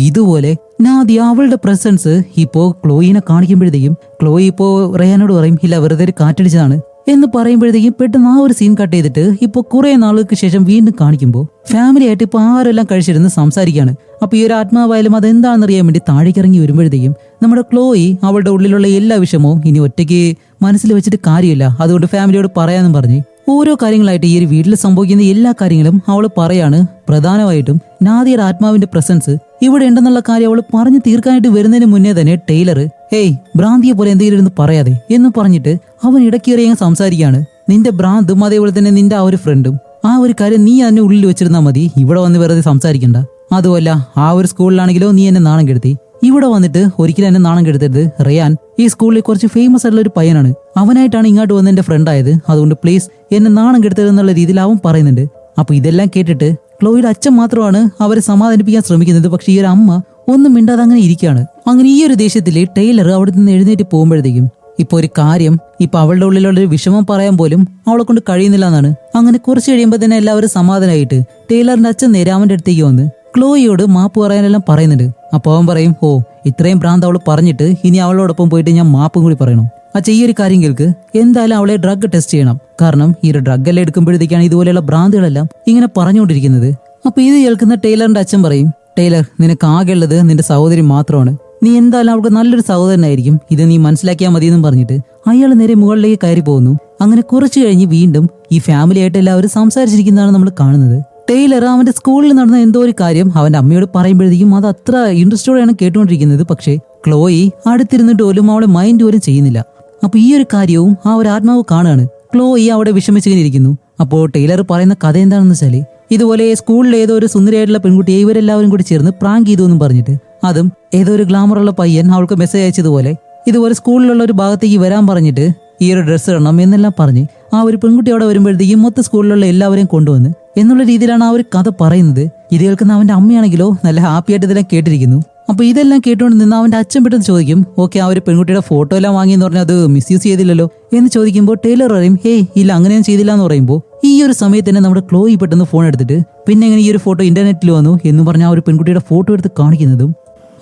ഇതുപോലെ നാദിയ അവളുടെ പ്രസൻസ് ഇപ്പോ ക്ലോയിനെ കാണിക്കുമ്പോഴത്തേക്കും ക്ലോയി ഇപ്പോ റയാനോട് പറയും ഇല്ല വെറുതെ ഒരു കാറ്റടിച്ചതാണ് എന്ന് പറയുമ്പോഴത്തേക്കും പെട്ടെന്ന് ആ ഒരു സീൻ കട്ട് ചെയ്തിട്ട് ഇപ്പൊ കുറെ നാളുകൾക്ക് ശേഷം വീണ്ടും കാണിക്കുമ്പോൾ ഫാമിലി ആയിട്ട് ഇപ്പൊ ആരെല്ലാം കഴിച്ചിരുന്ന് സംസാരിക്കുകയാണ്. അപ്പൊ ഈ ഒരു ആത്മാവായാലും അതെന്താണെന്ന് അറിയാൻ വേണ്ടി താഴേക്ക് ഇറങ്ങി വരുമ്പോഴത്തേക്കും നമ്മുടെ ക്ലോയി അവളുടെ ഉള്ളിലുള്ള എല്ലാ വിഷമവും ഇനി ഒറ്റയ്ക്ക് മനസ്സിൽ വെച്ചിട്ട് കാര്യമില്ല, അതുകൊണ്ട് ഫാമിലിയോട് പറയാന്നും പറഞ്ഞ് ഓരോ കാര്യങ്ങളായിട്ട് ഈ ഒരു വീട്ടിൽ സംഭവിക്കുന്ന എല്ലാ കാര്യങ്ങളും അവൾ പറയാണ്. പ്രധാനമായിട്ടും നാദിയുടെ ആത്മാവിന്റെ പ്രസൻസ് ഇവിടെ ഉണ്ടെന്നുള്ള കാര്യം അവൾ പറഞ്ഞു തീർക്കാനായിട്ട് വരുന്നതിന് മുന്നേ തന്നെ ടൈലർ ഹേയ് ഭ്രാന്തിയെ പോലെ എന്തെങ്കിലും ഇരുന്ന് പറയാതെ എന്ന് പറഞ്ഞിട്ട് അവൻ ഇടക്കേറി സംസാരിക്കുകയാണ്. നിന്റെ ഭ്രാന്തും അതേപോലെ തന്നെ നിന്റെ ആ ഒരു ഫ്രണ്ടും ആ ഒരു കാര്യം നീ അതിന്റെ ഉള്ളിൽ വെച്ചിരുന്നാൽ മതി, ഇവിടെ വന്ന് വെറുതെ സംസാരിക്കണ്ട. അതുമല്ല ആ ഒരു സ്കൂളിലാണെങ്കിലോ നീ എന്നെ നാണം കെടുത്തി, ഇവിടെ വന്നിട്ട് ഒരിക്കലും എന്നെ നാണം കെടുത്തരുത്. റിയാൻ ഈ സ്കൂളിൽ കുറച്ച് ഫേമസ് ആയിട്ടുള്ള ഒരു പയ്യനാണ്, അവനായിട്ടാണ് ഇങ്ങോട്ട് വന്ന് എന്റെ ഫ്രണ്ട് ആയത്, അതുകൊണ്ട് പ്ലീസ് എന്നെ നാണം കെടുത്തരുത് എന്നുള്ള രീതിയിൽ അവൻ പറയുന്നുണ്ട്. അപ്പൊ ഇതെല്ലാം കേട്ടിട്ട് ക്ലോയുടെ അച്ഛൻ മാത്രമാണ് അവരെ സമാധാനിപ്പിക്കാൻ ശ്രമിക്കുന്നത്. പക്ഷെ ഈ ഒരു അമ്മ ഒന്നും മിണ്ടാതെ അങ്ങനെ ഇരിക്കുകയാണ്. അങ്ങനെ ഈ ഒരു ദേഷ്യത്തില് ടൈലർ അവിടെ നിന്ന് എഴുന്നേറ്റ് പോകുമ്പോഴത്തേക്കും ഇപ്പൊ ഒരു കാര്യം ഇപ്പൊ അവളുടെ ഉള്ളിലുള്ള ഒരു വിഷമം പറയാൻ പോലും അവളെ കൊണ്ട് കഴിയുന്നില്ല എന്നാണ്. അങ്ങനെ കുറച്ച് കഴിയുമ്പോൾ തന്നെ എല്ലാവരും സമാധാനമായിട്ട് ടൈലറിന്റെ അച്ഛൻ നേരെ അവന്റെ അടുത്തേക്ക് വന്ന് ക്ലോയിയോട് മാപ്പ് പറയാനെല്ലാം പറയുന്നുണ്ട്. അപ്പൊ അവൻ പറയും ഓ ഇത്രയും ഭ്രാന്ത് അവള് പറഞ്ഞിട്ട് ഇനി അവളോടൊപ്പം പോയിട്ട് ഞാൻ മാപ്പും കൂടി പറയണം. അച്ഛൻ ഈ ഒരു കാര്യം കേൾക്ക്, എന്തായാലും അവളെ ഡ്രഗ് ടെസ്റ്റ് ചെയ്യണം, കാരണം ഈ ഒരു ഡ്രഗ് എല്ലാം എടുക്കുമ്പോഴത്തേക്കാണ് ഇതുപോലെയുള്ള ഭ്രാന്തുകളെല്ലാം ഇങ്ങനെ പറഞ്ഞുകൊണ്ടിരിക്കുന്നത്. അപ്പൊ ഇത് കേൾക്കുന്ന ടൈലറിന്റെ അച്ഛൻ പറയും ടൈലർ നിനക്ക് ആകെ ഉള്ളത് നിന്റെ സഹോദരി മാത്രമാണ്, നീ എന്തായാലും അവൾക്ക് നല്ലൊരു സഹോദരനായിരിക്കും, ഇത് നീ മനസ്സിലാക്കിയാൽ മതി എന്നും പറഞ്ഞിട്ട് അയാൾ നേരെ മുകളിലേക്ക് കയറി പോകുന്നു. അങ്ങനെ കുറച്ചു കഴിഞ്ഞ് വീണ്ടും ഈ ഫാമിലി ആയിട്ട് എല്ലാവരും സംസാരിച്ചിരിക്കുന്നതാണ് നമ്മൾ കാണുന്നത്. ടൈലർ അവന്റെ സ്കൂളിൽ നടന്ന എന്തോ ഒരു കാര്യം അവന്റെ അമ്മയോട് പറയുമ്പോഴത്തേക്കും അത് അത്ര ഇൻട്രസ്റ്റോടെയാണ് കേട്ടുകൊണ്ടിരിക്കുന്നത്. പക്ഷേ ക്ലോയി അടുത്തിരുന്നിട്ട് പോലും അവളെ മൈൻഡ് പോലും ചെയ്യുന്നില്ല. അപ്പൊ ഈ ഒരു കാര്യവും ആ ഒരു ആത്മാവ് കാണുകയാണ്. ക്ലോയി അവിടെ വിഷമിച്ചിങ്ങനെ ഇരിക്കുന്നു. അപ്പോൾ ടൈലർ പറയുന്ന കഥ എന്താണെന്ന് വെച്ചാല് ഇതുപോലെ സ്കൂളിൽ ഏതോ ഒരു സുന്ദരിയായിട്ടുള്ള പെൺകുട്ടിയെ ഇവരെല്ലാവരും കൂടി ചേർന്ന് പ്രാങ്ക് ചെയ്തു എന്നും പറഞ്ഞിട്ട് അതും ഏതോ ഒരു ഗ്ലാമറുള്ള പയ്യൻ അവൾക്ക് മെസ്സേജ് അയച്ചതുപോലെ ഇതുപോലെ സ്കൂളിലുള്ള ഒരു ഭാഗത്തേക്ക് വരാൻ പറഞ്ഞിട്ട് ഈ ഒരു ഡ്രസ്സ് ഇടണം എന്നെല്ലാം പറഞ്ഞ് ആ ഒരു പെൺകുട്ടി അവിടെ വരുമ്പോഴത്തേക്കും മൊത്തം സ്കൂളിലുള്ള എല്ലാവരെയും കൊണ്ടുവന്ന് എന്നുള്ള രീതിയിലാണ് ആ ഒരു കഥ പറയുന്നത്. ഇത് കേൾക്കുന്ന അവന്റെ അമ്മയാണെങ്കിലോ നല്ല ഹാപ്പി ആയിട്ട് ഇതെല്ലാം കേട്ടിരിക്കുന്നു. അപ്പൊ ഇതെല്ലാം കേട്ടുകൊണ്ട് നിന്ന് അവന്റെ അച്ഛൻ പെട്ടെന്ന് ചോദിക്കും ഓക്കെ ആ ഒരു പെൺകുട്ടിയുടെ ഫോട്ടോ എല്ലാം വാങ്ങിയെന്ന് പറഞ്ഞാൽ അത് മിസ്യൂസ് ചെയ്തില്ലല്ലോ എന്ന് ചോദിക്കുമ്പോൾ ടൈലർ പറയും ഹേയ് ഇല്ല അങ്ങനെയൊന്നും ചെയ്തില്ല എന്ന് പറയുമ്പോൾ ഈ ഒരു സമയത്ത് തന്നെ നമ്മുടെ ക്ലോയി പെട്ടെന്ന് ഫോൺ എടുത്തിട്ട് പിന്നെ എങ്ങനെ ഈ ഒരു ഫോട്ടോ ഇന്റർനെറ്റിൽ വന്നു എന്ന് പറഞ്ഞ ആ ഒരു പെൺകുട്ടിയുടെ ഫോട്ടോ എടുത്ത് കാണിക്കുന്നതും.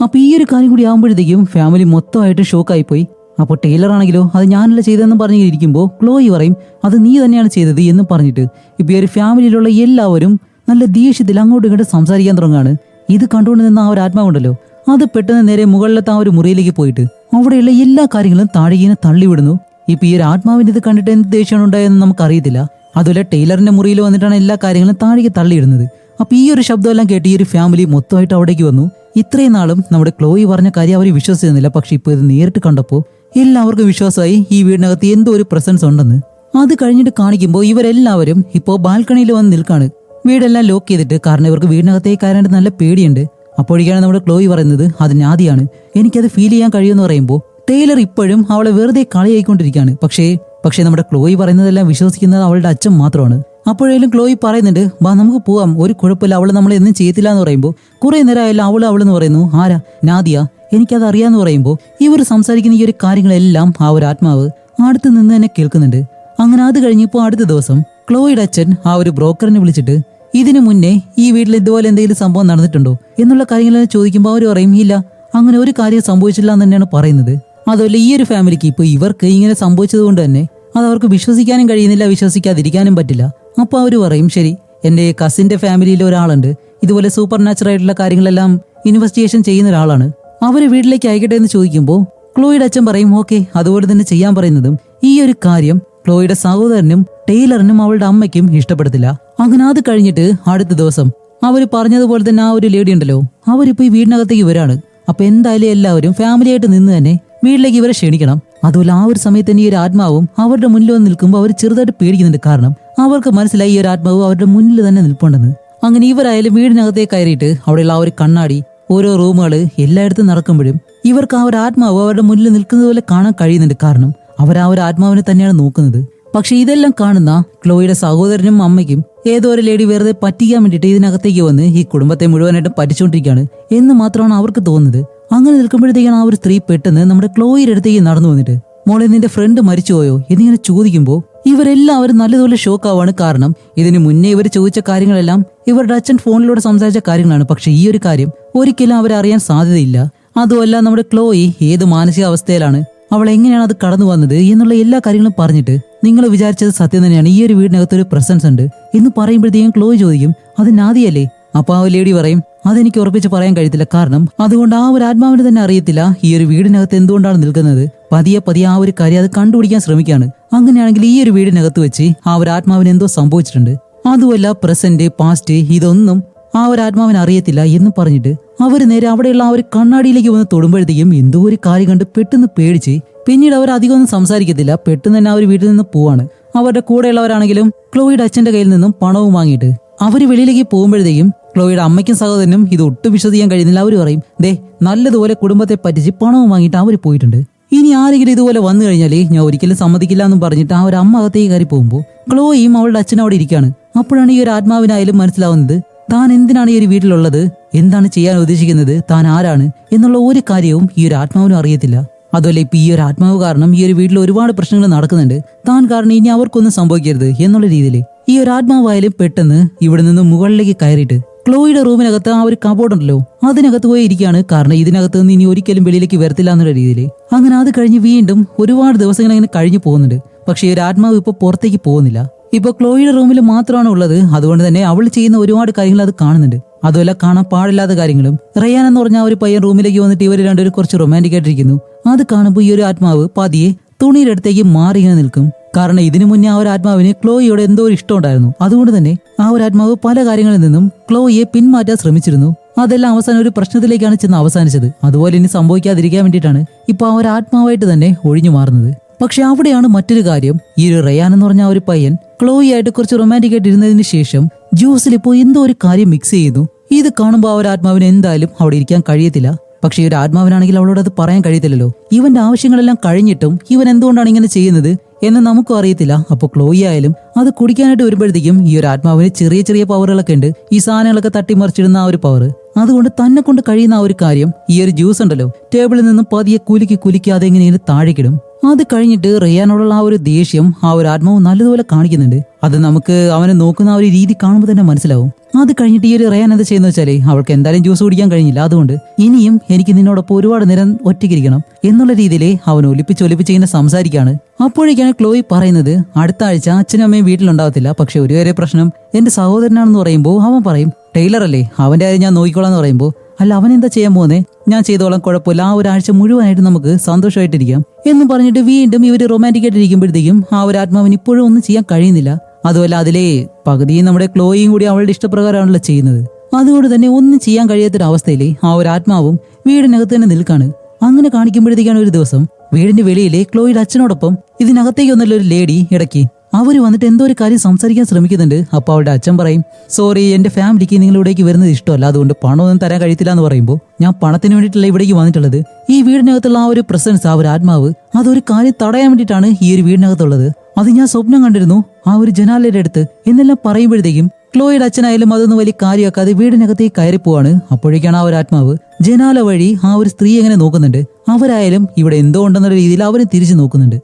അപ്പൊ ഈ ഒരു കാര്യം കൂടി ആകുമ്പോഴത്തേക്കും ഫാമിലി മൊത്തമായിട്ട് ഷോക്കായിപ്പോയി. അപ്പോൾ ടൈലർ ആണെങ്കിലോ അത് ഞാനല്ല ചെയ്തതെന്ന് പറഞ്ഞിരിക്കുമ്പോൾ ക്ലോയി പറയും അത് നീ തന്നെയാണ് ചെയ്തത് എന്ന് പറഞ്ഞിട്ട് ഇപ്പൊ ഈ ഒരു ഫാമിലിയിലുള്ള എല്ലാവരും നല്ല ദേഷ്യത്തിൽ അങ്ങോട്ടും ഇങ്ങോട്ട് സംസാരിക്കാൻ തുടങ്ങാണ്. ഇത് കണ്ടുകൊണ്ട് നിന്ന ആ ഒരു ആത്മാവുണ്ടല്ലോ അത് പെട്ടെന്ന് നേരെ മുകളിലത്തെ ആ ഒരു മുറിയിലേക്ക് പോയിട്ട് അവിടെയുള്ള എല്ലാ കാര്യങ്ങളും താഴേക്കിനെ തള്ളിവിടുന്നു. ഇപ്പൊ ഈ ഒരു ആത്മാവിന്റെ ഇത് കണ്ടിട്ട് എന്ത് ദേഷ്യമാണ് ഉണ്ടായതെന്ന് നമുക്കറിയത്തില്ല. അതുപോലെ ടൈലറിന്റെ മുറിയിൽ വന്നിട്ടാണ് എല്ലാ കാര്യങ്ങളും താഴേക്ക് തള്ളിയിടുന്നത്. അപ്പൊ ഈ ഒരു ശബ്ദമെല്ലാം കേട്ട് ഈ ഒരു ഫാമിലി മൊത്തമായിട്ട് അവിടേക്ക് വന്നു. ഇത്രയും നാളും നമ്മുടെ ക്ലോയി പറഞ്ഞ കാര്യം അവർ വിശ്വസിച്ചിരുന്നില്ല. പക്ഷെ ഇപ്പൊ ഇത് നേരിട്ട് കണ്ടപ്പോൾ എല്ലാവർക്കും വിശ്വാസമായി ഈ വീടിനകത്ത് എന്തോ ഒരു പ്രസൻസ് ഉണ്ടെന്ന്. അത് കഴിഞ്ഞിട്ട് കാണിക്കുമ്പോൾ ഇവരെല്ലാവരും ഇപ്പോ ബാൽക്കണിയിൽ വന്ന് നിൽക്കാണ്. വീടെല്ലാം ലോക്ക് ചെയ്തിട്ട്, കാരണം ഇവർക്ക് വീടിനകത്തേക്ക് കയറാനായിട്ട് നല്ല പേടിയുണ്ട്. അപ്പോഴേക്കാണ് നമ്മുടെ ക്ലോയി പറയുന്നത് അത് നാദിയാണ്, എനിക്കത് ഫീൽ ചെയ്യാൻ കഴിയുമെന്ന് പറയുമ്പോൾ ടൈലർ ഇപ്പോഴും അവളെ വെറുതെ കളിയായിക്കൊണ്ടിരിക്കുകയാണ്. പക്ഷേ നമ്മുടെ ക്ലോയി പറയുന്നതെല്ലാം വിശ്വസിക്കുന്നത് അവളുടെ അച്ഛൻ മാത്രമാണ്. അപ്പോഴേലും ക്ലോയി പറയുന്നുണ്ട് വാ നമുക്ക് പോവാം, ഒരു കുഴപ്പമില്ല, അവള് നമ്മളെ ഒന്നും ചെയ്യത്തില്ല എന്ന് പറയുമ്പോൾ കുറെ നേരമായാലും അവളെന്ന് പറയുന്നു ആരാ നാദിയ, എനിക്കത് അറിയാന്ന് പറയുമ്പോൾ ഇവർ സംസാരിക്കുന്ന ഈ ഒരു കാര്യങ്ങളെല്ലാം ആ ഒരു ആത്മാവ് അടുത്ത് നിന്ന് തന്നെ കേൾക്കുന്നുണ്ട്. അങ്ങനെ അത് കഴിഞ്ഞപ്പോൾ അടുത്ത ദിവസം ക്ലോയിയുടെ അച്ഛൻ ആ ഒരു ബ്രോക്കറിനെ വിളിച്ചിട്ട് ഇതിനു മുന്നേ ഈ വീട്ടിൽ ഇതുപോലെ എന്തെങ്കിലും സംഭവം നടന്നിട്ടുണ്ടോ എന്നുള്ള കാര്യങ്ങളെല്ലാം ചോദിക്കുമ്പോൾ അവർ പറയും ഇല്ല അങ്ങനെ ഒരു കാര്യം സംഭവിച്ചില്ല എന്ന് തന്നെയാണ് പറയുന്നത്. അതുപോലെ ഈ ഒരു ഫാമിലിക്ക് ഇപ്പോൾ ഇവർക്ക് ഇങ്ങനെ സംഭവിച്ചത് കൊണ്ട് തന്നെ അത് അവർക്ക് വിശ്വസിക്കാനും കഴിയുന്നില്ല, വിശ്വസിക്കാതിരിക്കാനും പറ്റില്ല. അപ്പോൾ അവർ പറയും ശരി, എൻ്റെ കസിന്റെ ഫാമിലിയിൽ ഒരാളുണ്ട് ഇതുപോലെ സൂപ്പർ നാച്ചുറൽ ആയിട്ടുള്ള കാര്യങ്ങളെല്ലാം ഇൻവെസ്റ്റിഗേഷൻ ചെയ്യുന്ന ഒരാളാണ്, അവര് വീട്ടിലേക്ക് അയക്കട്ടെ എന്ന് ചോദിക്കുമ്പോൾ ക്ലോയിയുടെ അച്ഛൻ പറയും ഓക്കെ അതുപോലെ തന്നെ ചെയ്യാൻ പറയുന്നതും ഈ ഒരു കാര്യം ക്ലോയിയുടെ സഹോദരനും ടൈലറിനും അവളുടെ അമ്മയ്ക്കും ഇഷ്ടപ്പെടത്തില്ല. അങ്ങനെ അത് കഴിഞ്ഞിട്ട് അടുത്ത ദിവസം അവര് പറഞ്ഞതുപോലെ തന്നെ ആ ഒരു ലേഡി ഉണ്ടല്ലോ അവരിപ്പോ ഈ വീടിനകത്തേക്ക് വരാണ്. അപ്പൊ എന്തായാലും എല്ലാവരും ഫാമിലി ആയിട്ട് നിന്ന് തന്നെ വീട്ടിലേക്ക് ഇവരെ ക്ഷണിക്കണം. അതുപോലെ ആ ഒരു സമയത്ത് തന്നെ ഈ ഒരു ആത്മാവും അവരുടെ മുന്നിൽ വന്ന് നിൽക്കുമ്പോൾ അവർ ചെറുതായിട്ട് പേടിക്കുന്നുണ്ട്. കാരണം അവർക്ക് മനസ്സിലായി ഈ ഒരു ആത്മാവ് അവരുടെ മുന്നിൽ തന്നെ നിൽപ്പുണ്ടെന്ന്. അങ്ങനെ ഇവരായാലും വീടിനകത്തേക്ക് കയറിയിട്ട് അവിടെയുള്ള ആ ഒരു കണ്ണാടി ഓരോ റൂമുകള് എല്ലായിടത്തും നടക്കുമ്പോഴും ഇവർക്ക് ആ ഒരു ആത്മാവ് അവരുടെ മുന്നിൽ നിൽക്കുന്നത് പോലെ കാണാൻ കഴിയുന്നുണ്ട്. കാരണം അവർ ആ ഒരു ആത്മാവിനെ തന്നെയാണ് നോക്കുന്നത്. പക്ഷെ ഇതെല്ലാം കാണുന്ന ക്ലോയുടെ സഹോദരനും അമ്മയ്ക്കും ഏതോ ഒരു ലേഡി വെറുതെ പറ്റിക്കാൻ വേണ്ടിയിട്ട് ഇതിനകത്തേക്ക് വന്ന് ഈ കുടുംബത്തെ മുഴുവനായിട്ടും പറ്റിച്ചുകൊണ്ടിരിക്കുകയാണ് എന്ന് മാത്രമാണ് അവർക്ക് തോന്നുന്നത്. അങ്ങനെ നിൽക്കുമ്പോഴത്തേക്കാണ് ആ ഒരു സ്ത്രീ പെട്ടെന്ന് നമ്മുടെ ക്ലോയുടെ അടുത്തേക്ക് നടന്നു വന്നിട്ട് മോളെ നിന്റെ ഫ്രണ്ട് മരിച്ചുപോയോ എന്നിങ്ങനെ ചോദിക്കുമ്പോൾ ഇവരെല്ലാവരും നല്ലതുപോലെ ഷോക്ക് ആവാണ്. കാരണം ഇതിനു മുന്നേ ഇവർ ചോദിച്ച കാര്യങ്ങളെല്ലാം ഇവരുടെ അച്ഛൻ ഫോണിലൂടെ സംസാരിച്ച കാര്യങ്ങളാണ്. പക്ഷെ ഈ ഒരു കാര്യം ഒരിക്കലും അവരറിയാൻ സാധ്യതയില്ല. അതുമല്ല നമ്മുടെ ക്ലോയി ഏത് മാനസികാവസ്ഥയിലാണ്, അവൾ എങ്ങനെയാണ് അത് കടന്നു വന്നത് എന്നുള്ള എല്ലാ കാര്യങ്ങളും പറഞ്ഞിട്ട് നിങ്ങൾ വിചാരിച്ചത് സത്യം തന്നെയാണ്, ഈ ഒരു വീടിനകത്ത് ഒരു പ്രസൻസ് ഉണ്ട് എന്ന് പറയുമ്പോഴത്തേക്കും ക്ലോയി ചോദിക്കും അത് നാദിയല്ലേ? അപ്പൊ ആ ലേഡി പറയും അതെനിക്ക് ഉറപ്പിച്ച് പറയാൻ കഴിയത്തില്ല, കാരണം അതുകൊണ്ട് ആ ഒരു ആത്മാവിന് തന്നെ അറിയത്തില്ല ഈ ഒരു വീടിനകത്ത് എന്തുകൊണ്ടാണ് നിൽക്കുന്നത്. പതിയെ പതിയെ ആ ഒരു കാര്യം അത് കണ്ടുപിടിക്കാൻ ശ്രമിക്കുകയാണ്. അങ്ങനെയാണെങ്കിൽ ഈ ഒരു വീടിനകത്ത് വെച്ച് ആ ഒരു ആത്മാവിന് എന്തോ സംഭവിച്ചിട്ടുണ്ട്, അതുമല്ല പ്രസന്റ് പാസ്റ്റ് ഇതൊന്നും ആ ഒരു ആത്മാവിന് അറിയത്തില്ല എന്ന് പറഞ്ഞിട്ട് അവർ നേരെ അവിടെയുള്ള ആ ഒരു കണ്ണാടിയിലേക്ക് വന്ന് തൊടുമ്പോഴത്തേക്കും എന്തോ ഒരു കാര്യം കണ്ട് പെട്ടെന്ന് പേടിച്ച് പിന്നീട് അവർ അധികം ഒന്നും സംസാരിക്കത്തില്ല. പെട്ടെന്ന് തന്നെ ആ ഒരു വീട്ടിൽ നിന്ന് പോവാണ്. അവരുടെ കൂടെയുള്ളവരാണെങ്കിലും ക്ലോയുടെ അച്ഛന്റെ കയ്യിൽ നിന്നും പണവും വാങ്ങിയിട്ട് അവര് വെളിയിലേക്ക് പോകുമ്പോഴത്തേക്കും ക്ലോയുടെ അമ്മയ്ക്കും സഹോദരനും ഇത് ഒട്ടും വിശ്വസിക്കാൻ കഴിയുന്നില്ല. അവർ പറയും ദേ നല്ലതുപോലെ കുടുംബത്തെ പറ്റിച്ച് പണവും വാങ്ങിയിട്ട് അവർ പോയിട്ടുണ്ട്, ഇനി ആരെങ്കിലും ഇതുപോലെ വന്നു കഴിഞ്ഞാല് ഞാൻ ഒരിക്കലും സമ്മതിക്കില്ല എന്നും പറഞ്ഞിട്ട് ആ ഒരു അമ്മ അകത്തേക്ക് കയറി പോകുമ്പോൾ ക്ലോയും അവളുടെ അച്ഛനും അവിടെ ഇരിക്കുകയാണ്. അപ്പോഴാണ് ഈ ഒരു ആത്മാവിനായാലും മനസ്സിലാവുന്നത് താൻ എന്തിനാണ് ഈ ഒരു വീട്ടിലുള്ളത്, എന്താണ് ചെയ്യാൻ ഉദ്ദേശിക്കുന്നത്, താൻ ആരാണ് എന്നുള്ള ഒരു കാര്യവും ഈ ഒരു ആത്മാവിനും അറിയത്തില്ല. അതുപോലെ ഇപ്പൊ ഈ ഒരു ആത്മാവ് കാരണം ഈ ഒരു വീട്ടിൽ ഒരുപാട് പ്രശ്നങ്ങൾ നടക്കുന്നുണ്ട്, താൻ കാരണം ഇനി അവർക്കൊന്നും സംഭവിക്കരുത് എന്നുള്ള രീതിയിൽ ഈ ഒരു ആത്മാവായാലും പെട്ടെന്ന് ഇവിടെ നിന്ന് മുകളിലേക്ക് കയറിയിട്ട് ക്ലോയുടെ റൂമിനകത്ത് ആ ഒരു കബോർഡ് ഉണ്ടല്ലോ അതിനകത്ത് പോയി ഇരിക്കുകയാണ്. കാരണം ഇതിനകത്ത് നിന്ന് ഇനി ഒരിക്കലും വെളിയിലേക്ക് വരത്തില്ല എന്നുള്ള രീതിയിൽ. അങ്ങനെ അത് കഴിഞ്ഞ് വീണ്ടും ഒരുപാട് ദിവസങ്ങൾ അങ്ങനെ കഴിഞ്ഞു പോകുന്നുണ്ട്. പക്ഷേ ഈ ഒരു ആത്മാവ് ഇപ്പൊ പുറത്തേക്ക് പോകുന്നില്ല. ഇപ്പൊ ക്ലോയുടെ റൂമിൽ മാത്രമാണ് ഉള്ളത്. അതുകൊണ്ട് തന്നെ അവൾ ചെയ്യുന്ന ഒരുപാട് കാര്യങ്ങൾ അത് കാണുന്നുണ്ട്. അതുമല്ല കാണാൻ പാടില്ലാത്ത കാര്യങ്ങളും. റയാൻ എന്ന് പറഞ്ഞ ഒരു പയ്യൻ റൂമിലേക്ക് വന്നിട്ട് ഇവർ രണ്ടുപേരും കുറച്ച് റൊമാൻറ്റിക് ആയിട്ടിരിക്കുന്നു. അത് കാണുമ്പോൾ ഈ ഒരു ആത്മാവ് പതിയെ തുണിയുടെ അടുത്തേക്ക് മാറി ഇങ്ങനെ നിൽക്കും. കാരണം ഇതിനു മുന്നേ ആ ഒരു ആത്മാവിന് ക്ലോയിയോട് എന്തോ ഒരു ഇഷ്ടം ഉണ്ടായിരുന്നു. അതുകൊണ്ട് തന്നെ ആ ഒരു ആത്മാവ് പല കാര്യങ്ങളിൽ നിന്നും ക്ലോയിയെ പിന്മാറ്റാൻ ശ്രമിച്ചിരുന്നു. അതെല്ലാം അവസാനം ഒരു പ്രശ്നത്തിലേക്കാണ് ചെന്ന് അവസാനിച്ചത്. അതുപോലെ ഇനി സംഭവിക്കാതിരിക്കാൻ വേണ്ടിയിട്ടാണ് ഇപ്പൊ ആ ഒരു ആത്മാവായിട്ട് തന്നെ ഒഴിഞ്ഞു മാറുന്നത്. പക്ഷെ അവിടെയാണ് മറ്റൊരു കാര്യം. ഈ ഒരു റയാൻ എന്ന് പറഞ്ഞ ആ ഒരു പയ്യൻ ക്ലോയി ആയിട്ട് കുറച്ച് റൊമാൻറ്റിക് ആയിട്ട് ഇരുന്നതിന് ശേഷം ജ്യൂസിൽ ഇപ്പോൾ എന്തോ ഒരു കാര്യം മിക്സ് ചെയ്യുന്നു. ഇത് കാണുമ്പോൾ ആ ഒരു ആത്മാവിന് എന്തായാലും അവിടെ ഇരിക്കാൻ കഴിയത്തില്ല. പക്ഷെ ഈ ഒരു ആത്മാവിനാണെങ്കിൽ അവളോട് അത് പറയാൻ കഴിയത്തില്ലല്ലോ. ഇവന്റെ ആവശ്യങ്ങളെല്ലാം കഴിഞ്ഞിട്ടും ഇവൻ എന്തുകൊണ്ടാണ് ഇങ്ങനെ ചെയ്യുന്നത് എന്ന് നമുക്കും അറിയത്തില്ല. അപ്പൊ ക്ലോയി ആയാലും അത് കുടിക്കാനായിട്ട് വരുമ്പോഴത്തേക്കും ഈ ഒരു ആത്മാവിന് ചെറിയ ചെറിയ പവറുകളൊക്കെ ഉണ്ട്, ഈ സാധനങ്ങളൊക്കെ തട്ടിമറിച്ചിടുന്ന ആ ഒരു പവർ. അതുകൊണ്ട് തന്നെ കൊണ്ട് കഴിയുന്ന ആ ഒരു കാര്യം ഈ ഒരു ജ്യൂസ് ഉണ്ടല്ലോ ടേബിളിൽ നിന്നും പതിയെ കുലുക്കി അതെങ്ങനെയാണ് താഴേക്കിടും. അത് കഴിഞ്ഞിട്ട് റയാനോടുള്ള ആ ഒരു ദേഷ്യം ആ ഒരു ആത്മാവ് നല്ലതുപോലെ കാണിക്കുന്നുണ്ട്. അത് നമുക്ക് അവനെ നോക്കുന്ന ആ ഒരു രീതി കാണുമ്പോൾ തന്നെ മനസ്സിലാവും. അത് കഴിഞ്ഞിട്ട് ഈ ഒരു റയാൻ എന്താ ചെയ്യുന്ന വെച്ചാല് അവൾക്ക് എന്തായാലും ജ്യൂസ് കുടിക്കാൻ കഴിഞ്ഞില്ല, അതുകൊണ്ട് ഇനിയും എനിക്ക് നിന്നോടൊപ്പം ഒരുപാട് നേരം ഒറ്റയ്ക്കിരിക്കണം എന്നുള്ള രീതിയിൽ അവൻ ഒലിപ്പിച്ച് ഇങ്ങനെ സംസാരിക്കാണ്. അപ്പോഴേക്കാണ് ക്ലോയി പറയുന്നത് അടുത്ത ആഴ്ച അച്ഛനും അമ്മയും വീട്ടിലുണ്ടാവത്തില്ല. പക്ഷെ ഒരു പ്രശ്നം എന്റെ സഹോദരനാണെന്ന് പറയുമ്പോൾ അവൻ പറയും ടൈലർ അല്ലേ അവന്റെ കാര്യം ഞാൻ നോക്കിക്കോളാം എന്ന് പറയുമ്പോൾ അല്ല അവൻ എന്താ ചെയ്യാൻ പോകുന്നേ, ഞാൻ ചെയ്തോളാം കുഴപ്പമില്ല, ആ ഒരാഴ്ച മുഴുവനായിട്ട് നമുക്ക് സന്തോഷമായിട്ടിരിക്കാം എന്ന് പറഞ്ഞിട്ട് വീണ്ടും ഇവര് റൊമാൻറ്റിക് ആയിട്ട് ഇരിക്കുമ്പോഴത്തേക്കും ആ ഒരു ആത്മാവിന് ഇപ്പോഴും ഒന്നും ചെയ്യാൻ കഴിയുന്നില്ല. അതുമല്ല അതിലെ പകുതിയും നമ്മുടെ ക്ലോയും കൂടി അവളുടെ ഇഷ്ടപ്രകാരമാണല്ലോ ചെയ്യുന്നത്. അതുകൊണ്ട് തന്നെ ഒന്നും ചെയ്യാൻ കഴിയാത്തൊരവസ്ഥയിൽ ആ ഒരു ആത്മാവും വീടിനകത്ത് തന്നെ നിൽക്കാണ്. അങ്ങനെ കാണിക്കുമ്പോഴത്തേക്കാണ് ഒരു ദിവസം വീടിന്റെ വെളിയിലെ ക്ലോയുടെ അച്ഛനോടൊപ്പം ഇതിനകത്തേക്ക് വന്നല്ലോ ഒരു ലേഡി ഇടയ്ക്ക് അവര് വന്നിട്ട് എന്തോ ഒരു കാര്യം സംസാരിക്കാൻ ശ്രമിക്കുന്നുണ്ട്. അപ്പൊ അവളുടെ അച്ഛൻ പറയും സോറി എന്റെ ഫാമിലിക്ക് നിങ്ങളിവിടേക്ക് വരുന്നത് ഇഷ്ടമല്ല, അതുകൊണ്ട് പണമൊന്നും തരാൻ കഴിയത്തില്ല എന്ന് പറയുമ്പോൾ ഞാൻ പണത്തിന് വേണ്ടിയിട്ടല്ല ഇവിടേക്ക് വന്നിട്ടുള്ളത്, ഈ വീടിനകത്തുള്ള ആ ഒരു പ്രസൻസ് ആ ഒരു ആത്മാവ് അതൊരു കാര്യം തടയാൻ വേണ്ടിയിട്ടാണ് ഈ ഒരു വീടിനകത്തുള്ളത്, അത് ഞാൻ സ്വപ്നം കണ്ടിരുന്നു ആ ഒരു ജനാലയുടെ അടുത്ത് എന്നെല്ലാം പറയുമ്പോഴത്തേക്കും ക്ലോയുടെ അച്ഛനായാലും അതൊന്നും വലിയ കാര്യമാക്കാതെ വീടിനകത്തേക്ക് കയറി പോവാണ്. അപ്പോഴേക്കാണ് ആ ഒരു ആത്മാവ് ജനാല വഴി ആ ഒരു സ്ത്രീ എങ്ങനെ നോക്കുന്നുണ്ട്. അവരായാലും ഇവിടെ എന്തോ ഉണ്ടെന്നുള്ള രീതിയിൽ അവരും തിരിച്ചു നോക്കുന്നുണ്ട്.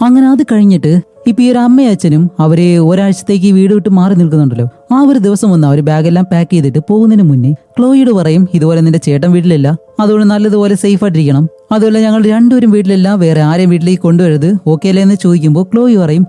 അങ്ങനെ അത് കഴിഞ്ഞിട്ട് ഇപ്പൊ ഈ ഒരു അമ്മയും അച്ഛനും അവര് ഒരാഴ്ചത്തേക്ക് വീട് വിട്ട് മാറി നിൽക്കുന്നുണ്ടല്ലോ. ആ ഒരു ദിവസം വന്ന് അവര് ബാഗെല്ലാം പാക്ക് ചെയ്തിട്ട് പോകുന്നതിന് മുന്നേ ക്ലോയോട് പറയും ഇതുപോലെ നിന്റെ ചേട്ടൻ വീട്ടിലില്ല, അതുകൊണ്ട് നല്ലതുപോലെ സേഫ് ആയിട്ടിരിക്കണം, അതുപോലെ ഞങ്ങൾ രണ്ടുപേരും വീട്ടിലില്ല, വേറെ ആരെയും വീട്ടിലേക്ക് കൊണ്ടുവരുത്, ഓക്കെ അല്ലേ എന്ന് ചോദിക്കുമ്പോൾ ക്ലോയി പറയും